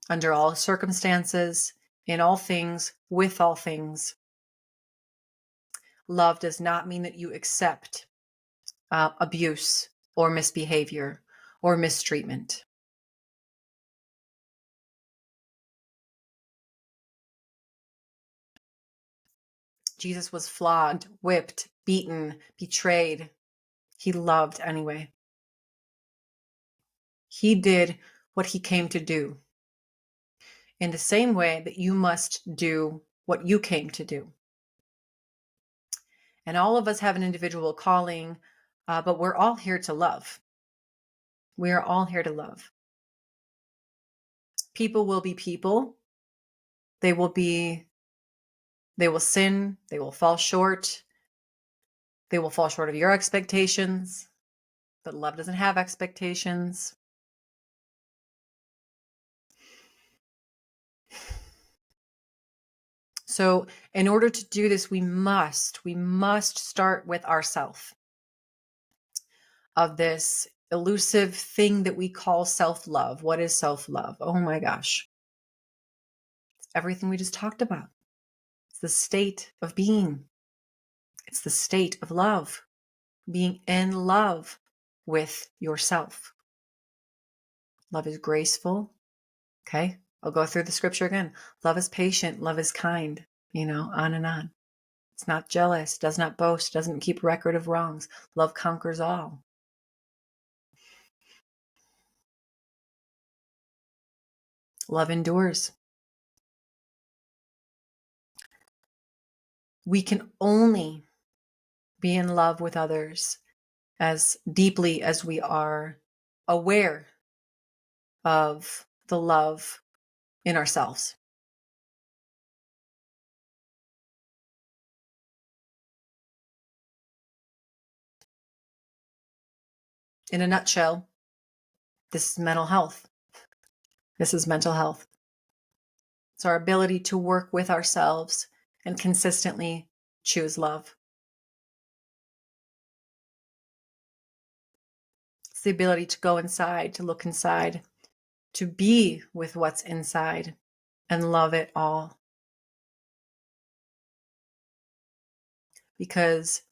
under all circumstances, in all things, with all things. Love does not mean that you accept abuse or misbehavior or mistreatment. Jesus was flogged, whipped, beaten, betrayed. He loved anyway. He did what he came to do in the same way that you must do what you came to do. And all of us have an individual calling, but we're all here to love. We are all here to love. People will be people. They will sin. They will fall short. They will fall short of your expectations. But love doesn't have expectations. So in order to do this, we must start with ourself, of this elusive thing that we call self-love. What is self-love? Oh my gosh. It's everything we just talked about. It's the state of being. It's the state of love, being in love with yourself. Love is graceful. Okay. I'll go through the scripture again. Love is patient. Love is kind, on and on. It's not jealous, does not boast, doesn't keep record of wrongs. Love conquers all. Love endures. We can only be in love with others as deeply as we are aware of the love in ourselves. In a nutshell, this is mental health. This is mental health. It's our ability to work with ourselves and consistently choose love. It's the ability to go inside, to look inside, to be with what's inside and love it all. Because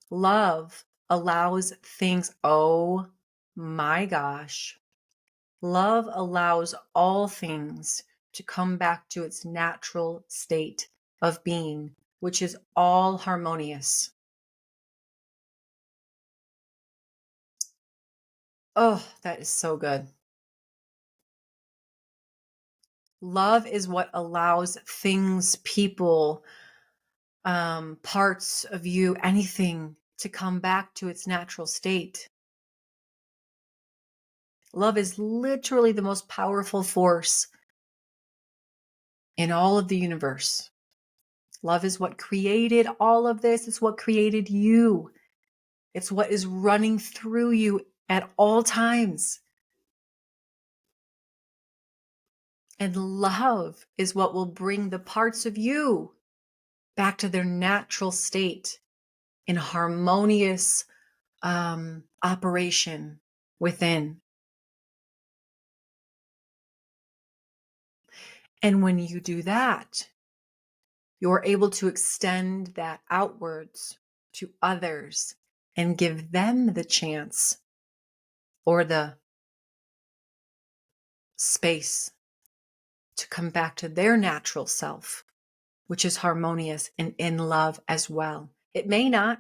love allows things, oh my gosh, love allows all things to come back to its natural state of being, which is all harmonious. Oh, that is so good. Love is what allows things, people, parts of you, anything to come back to its natural state. Love is literally the most powerful force in all of the universe. Love is what created all of this. It's what created you. It's what is running through you at all times. And love is what will bring the parts of you back to their natural state in harmonious operation within. And when you do that, you're able to extend that outwards to others and give them the chance or the space to come back to their natural self, which is harmonious and in love as well. It may not,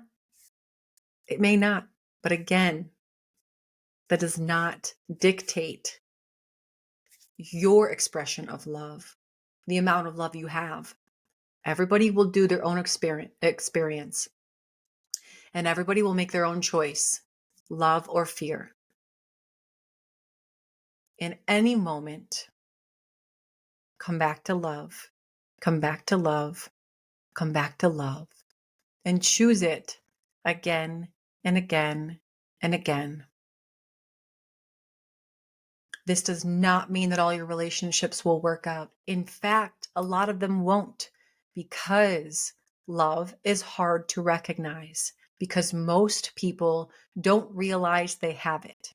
but again, that does not dictate your expression of love, the amount of love you have. Everybody will do their own experience, and everybody will make their own choice, love or fear. In any moment, come back to love, come back to love, come back to love, and choose it again and again and again. This does not mean that all your relationships will work out. In fact, a lot of them won't, because love is hard to recognize, because most people don't realize they have it.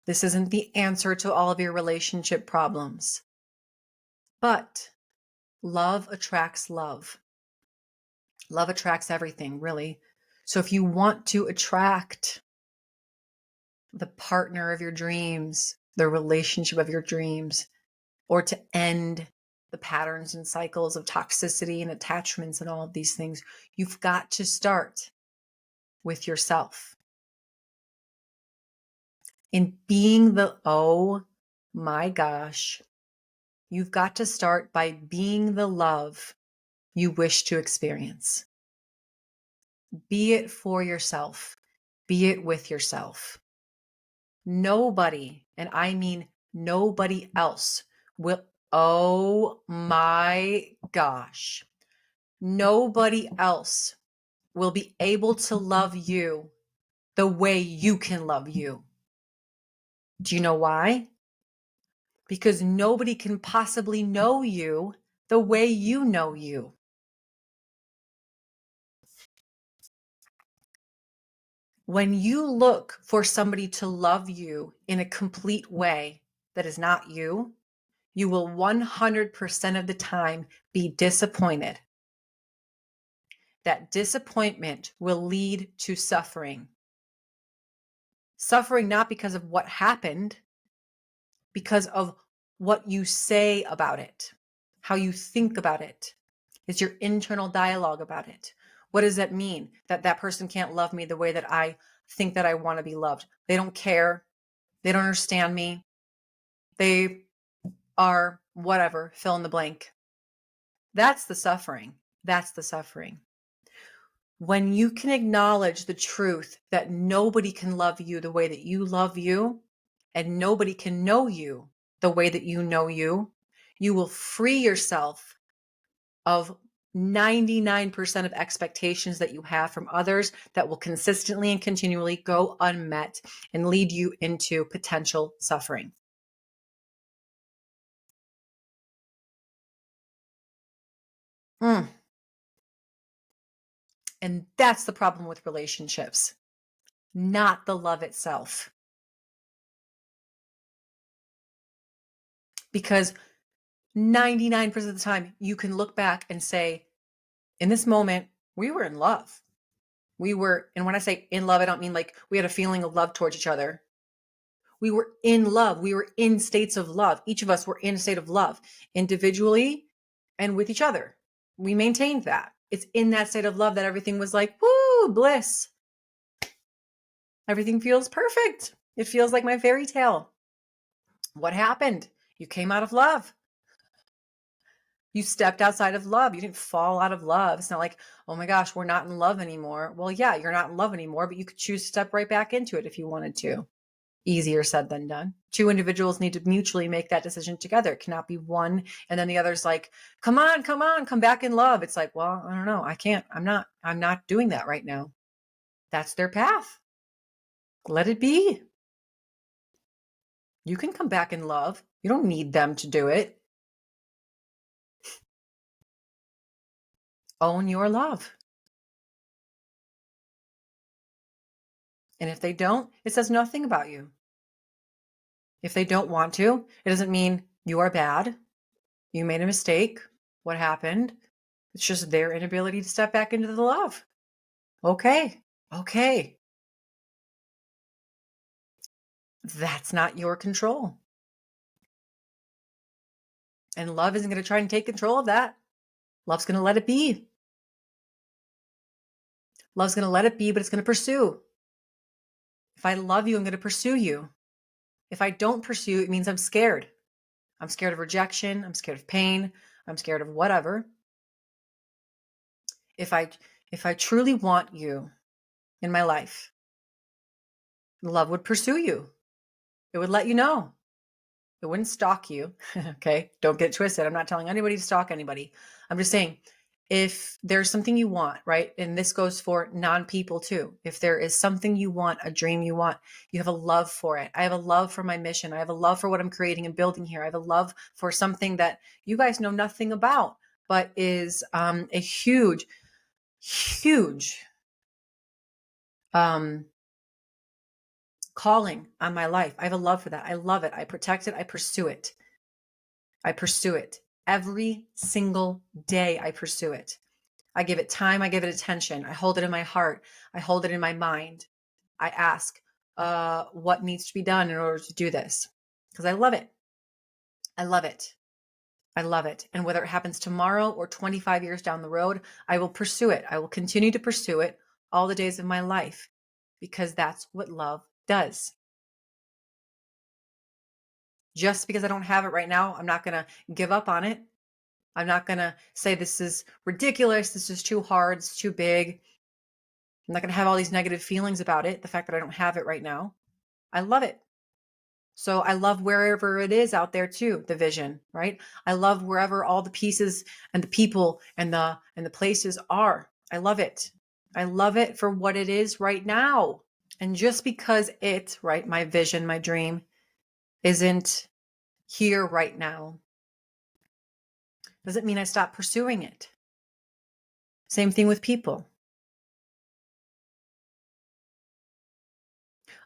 This isn't the answer to all of your relationship problems, but love attracts love. Love attracts everything, really. So if you want to attract the partner of your dreams, the relationship of your dreams, or to end the patterns and cycles of toxicity and attachments and all of these things, you've got to start with yourself. In being oh my gosh, you've got to start by being the love you wish to experience. Be it for yourself, be it with yourself. Nobody, and I mean nobody else, will, oh my gosh, nobody else will be able to love you the way you can love you. Do you know why? Because nobody can possibly know you the way you know you. When you look for somebody to love you in a complete way that is not you, you will 100% of the time be disappointed. That disappointment will lead to suffering. Suffering not because of what happened, because of what you say about it, how you think about it. It's your internal dialogue about it. What does that mean? That that person can't love me the way that I think that I want to be loved. They don't care. They don't understand me. They are whatever, fill in the blank. That's the suffering. That's the suffering. When you can acknowledge the truth that nobody can love you the way that you love you, and nobody can know you the way that you know you, you will free yourself of 99% of expectations that you have from others that will consistently and continually go unmet and lead you into potential suffering. And that's the problem with relationships, not the love itself. Because 99% of the time, you can look back and say, in this moment, we were in love. And when I say in love, I don't mean like we had a feeling of love towards each other. We were in love. We were in states of love. Each of us were in a state of love individually and with each other. We maintained that. It's in that state of love that everything was like, woo, bliss. Everything feels perfect. It feels like my fairy tale. What happened? You came out of love. You stepped outside of love. You didn't fall out of love. It's not like, oh my gosh, we're not in love anymore. Well, yeah, you're not in love anymore, but you could choose to step right back into it if you wanted to. Easier said than done. Two individuals need to mutually make that decision together. It cannot be one and then the other's like, come on, come back in love. It's like, well, I don't know. I can't. I'm not doing that right now. That's their path. Let it be. You can come back in love. You don't need them to do it. Own your love. And if they don't, it says nothing about you. If they don't want to, it doesn't mean you are bad. You made a mistake. What happened? It's just their inability to step back into the love. Okay. That's not your control. And love isn't going to try and take control of that. Love's going to let it be. Love's going to let it be, but it's going to pursue. If I love you, I'm going to pursue you. If I don't pursue, it means I'm scared. I'm scared of rejection. I'm scared of pain. I'm scared of whatever. If I truly want you in my life, love would pursue you. It would let you know. It wouldn't stalk you. Okay. Don't get twisted. I'm not telling anybody to stalk anybody. I'm just saying If there's something you want, right? And this goes for non-people too. If there is something you want, a dream you want, you have a love for it. I have a love for my mission. I have a love for what I'm creating and building here. I have a love for something that you guys know nothing about, but is a huge, huge um, calling on my life. I have a love for that. I love it. I protect it. I pursue it. I pursue it every single day. I pursue it. I give it time. I give it attention. I hold it in my heart. I hold it in my mind. I ask, what needs to be done in order to do this? Because I love it. I love it. I love it. And whether it happens tomorrow or 25 years down the road, I will pursue it. I will continue to pursue it all the days of my life because that's what love does. Just because I don't have it right now, I'm not going to give up on it. I'm not going to say this is ridiculous. This is too hard. It's too big. I'm not going to have all these negative feelings about it. The fact that I don't have it right now. I love it. So I love wherever it is out there too, the vision, right? I love wherever all the pieces and the people and the places are. I love it. I love it for what it is right now. And just because it, right, my vision, my dream isn't here right now, doesn't mean I stop pursuing it. Same thing with people.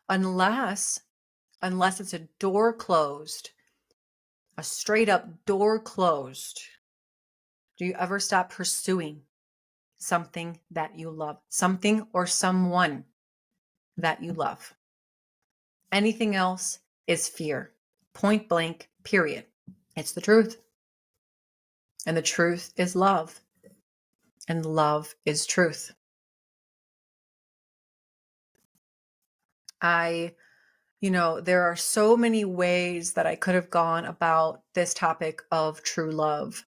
Unless it's a door closed, a straight up door closed, do you ever stop pursuing something that you love, something or someone that you love? Anything else is fear. Point blank, period. It's the truth. And the truth is love. And love is truth. There are so many ways that I could have gone about this topic of true love.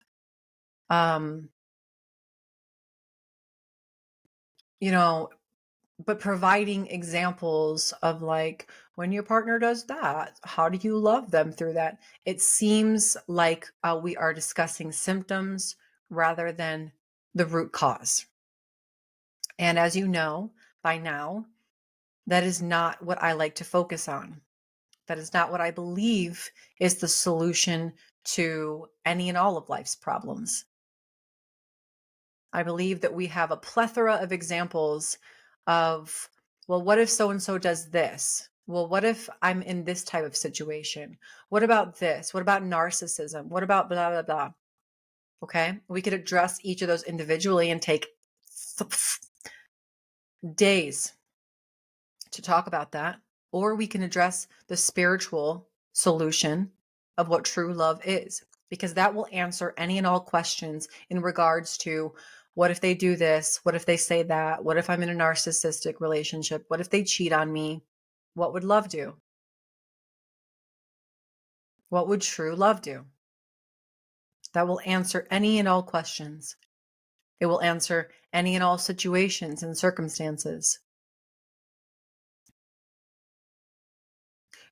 But providing examples of like, when your partner does that, how do you love them through that? It seems like we are discussing symptoms rather than the root cause. And as you know by now, that is not what I like to focus on. That is not what I believe is the solution to any and all of life's problems. I believe that we have a plethora of examples of, well, what if so-and-so does this? Well, what if I'm in this type of situation? What about this? What about narcissism? What about blah, blah, blah? Okay. We could address each of those individually and take days to talk about that. Or we can address the spiritual solution of what true love is, because that will answer any and all questions in regards to, what if they do this? What if they say that? What if I'm in a narcissistic relationship? What if they cheat on me? What would love do? What would true love do? That will answer any and all questions. It will answer any and all situations and circumstances.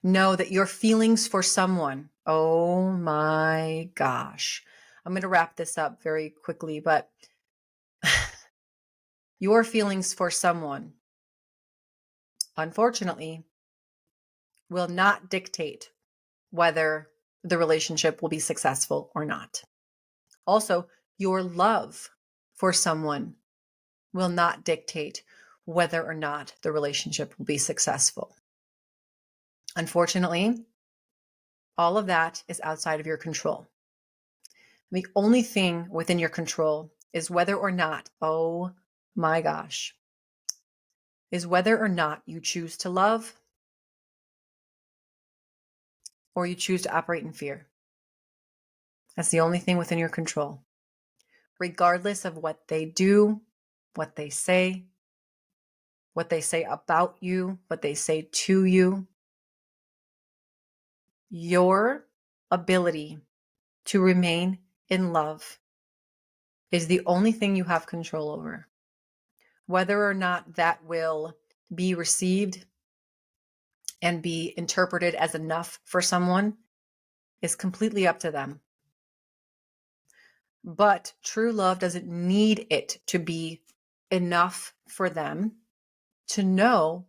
Know that your feelings for someone, oh my gosh. I'm going to wrap this up very quickly, but your feelings for someone, unfortunately, will not dictate whether the relationship will be successful or not. Also, your love for someone will not dictate whether or not the relationship will be successful. Unfortunately, all of that is outside of your control. The only thing within your control is whether or not, oh my gosh, is whether or not you choose to love or you choose to operate in fear. That's the only thing within your control. Regardless of what they do, what they say about you, what they say to you, your ability to remain in love is the only thing you have control over. Whether or not that will be received and be interpreted as enough for someone is completely up to them. But true love doesn't need it to be enough for them to know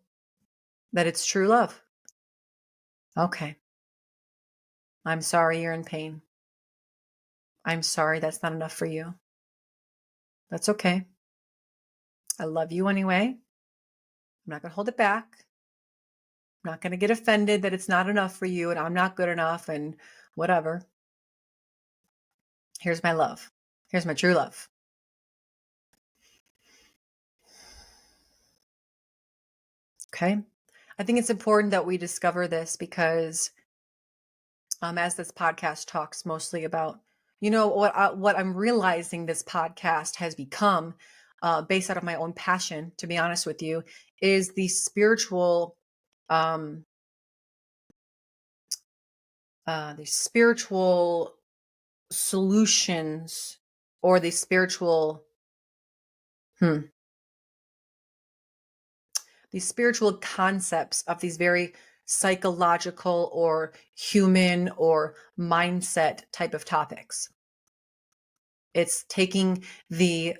that it's true love. Okay. I'm sorry you're in pain. I'm sorry that's not enough for you. That's okay. I love you anyway. I'm not going to hold it back. I'm not going to get offended that it's not enough for you and I'm not good enough and whatever. Here's my love. Here's my true love. Okay. I think it's important that we discover this because as this podcast talks mostly about, what I'm realizing this podcast has become, based out of my own passion, to be honest with you, is um, the spiritual solutions or hmm, these spiritual concepts of these very psychological or human or mindset type of topics. It's taking the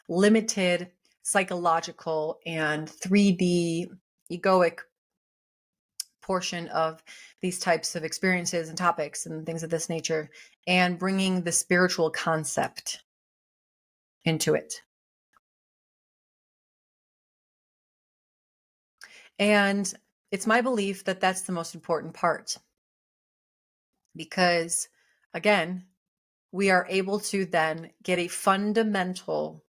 limited psychological and 3D egoic portion of these types of experiences and topics and things of this nature and bringing the spiritual concept into it. And it's my belief that that's the most important part because, again, we are able to then get a fundamental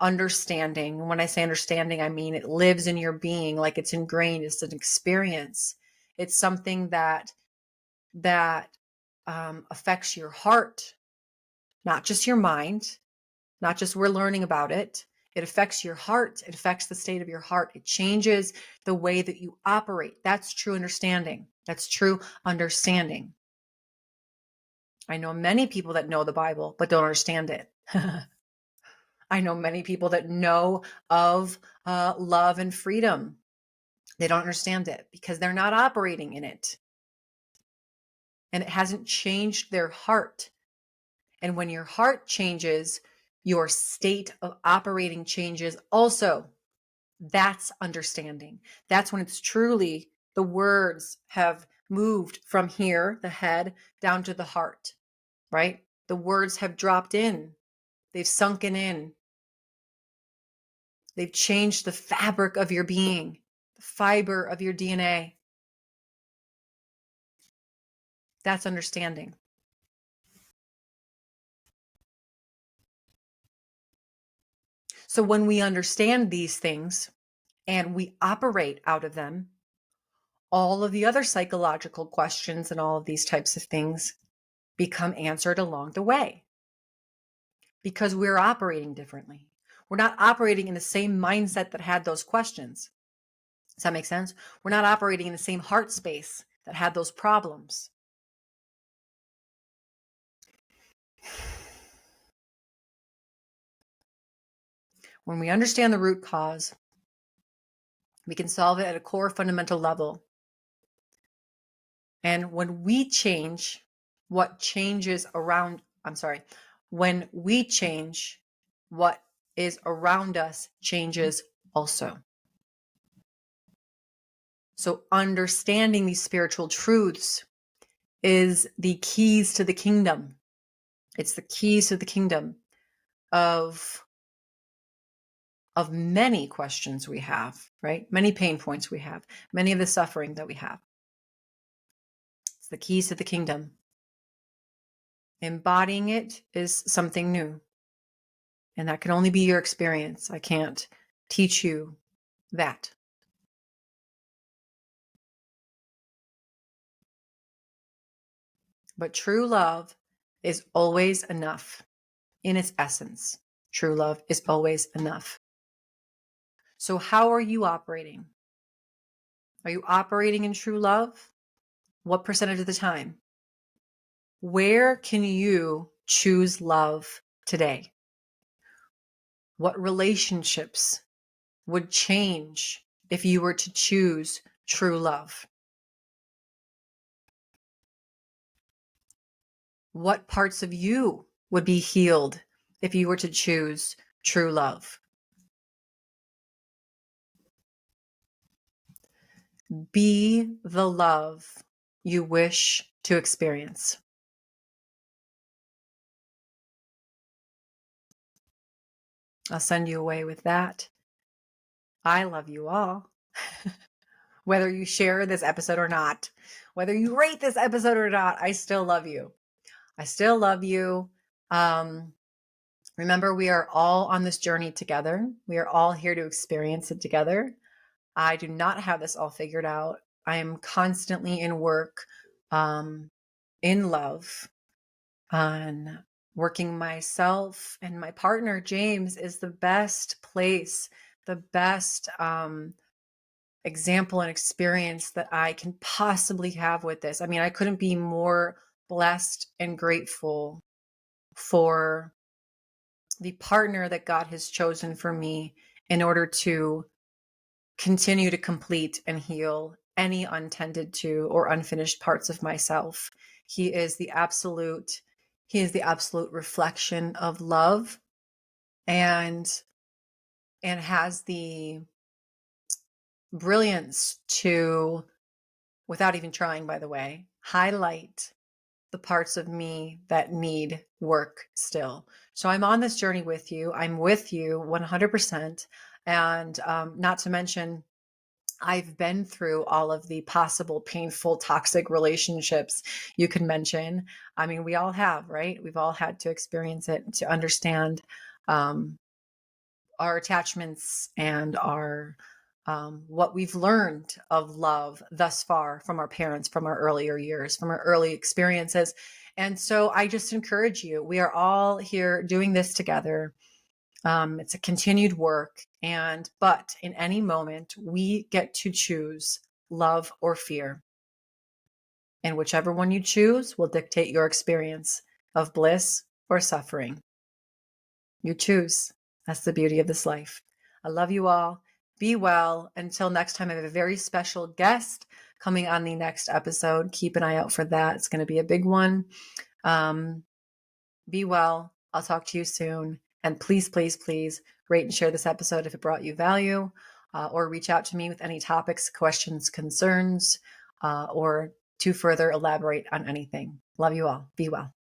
understanding. When I say understanding, I mean it lives in your being, like it's ingrained. It's an experience. It's something that affects your heart, not just your mind, not just we're learning about it. It affects your heart. It affects the state of your heart. It changes the way that you operate. That's true understanding. That's true understanding. I know many people that know the Bible but don't understand it. I know many people that know of love and freedom. They don't understand it because they're not operating in it. And it hasn't changed their heart. And when your heart changes, your state of operating changes also. That's understanding. That's when it's truly the words have moved from here, the head, down to the heart, right? The words have dropped in. They've sunken in. They've changed the fabric of your being, the fiber of your DNA. That's understanding. So when we understand these things and we operate out of them, all of the other psychological questions and all of these types of things become answered along the way because we're operating differently. We're not operating in the same mindset that had those questions. Does that make sense? We're not operating in the same heart space that had those problems. When we understand the root cause, we can solve it at a core fundamental level. And when we change, what changes around, when we change, what is around us changes also. So understanding these spiritual truths is the keys to the kingdom. It's the keys to the kingdom of many questions we have, right? Many pain points we have, many of the suffering that we have. It's the keys to the kingdom. Embodying it is something new. And that can only be your experience. I can't teach you that. But true love is always enough in its essence. True love is always enough. So how are you operating? Are you operating in true love? What percentage of the time? Where can you choose love today? What relationships would change if you were to choose true love? What parts of you would be healed if you were to choose true love? Be the love you wish to experience. I'll send you away with that. I love you all. Whether you share this episode or not, whether you rate this episode or not, I still love you. I still love you. Um, Remember, we are all on this journey together. We are all here to experience it together. I do not have this all figured out. I am constantly in work, um, in love, on working myself, and my partner, James, is the best place, the best example and experience that I can possibly have with this. I mean, I couldn't be more blessed and grateful for the partner that God has chosen for me in order to continue to complete and heal any untended to or unfinished parts of myself. He is the absolute reflection of love, and has the brilliance to, without even trying, by the way, highlight the parts of me that need work still. So I'm on this journey with you. I'm with you 100%. And not to mention, I've been through all of the possible painful, toxic relationships you can mention. I mean, we all have, right? We've all had to experience it to understand um, our attachments and our what we've learned of love thus far from our parents, from our earlier years, from our early experiences. And so I just encourage you, we are all here doing this together. It's a continued work. But in any moment, we get to choose love or fear. And whichever one you choose will dictate your experience of bliss or suffering. You choose. That's the beauty of this life. I love you all. Be well. Until next time, I have a very special guest coming on the next episode. Keep an eye out for that. It's going to be a big one. Be well. I'll talk to you soon. And please, please, please rate and share this episode if it brought you value, or reach out to me with any topics, questions, concerns, or to further elaborate on anything. Love you all. Be well.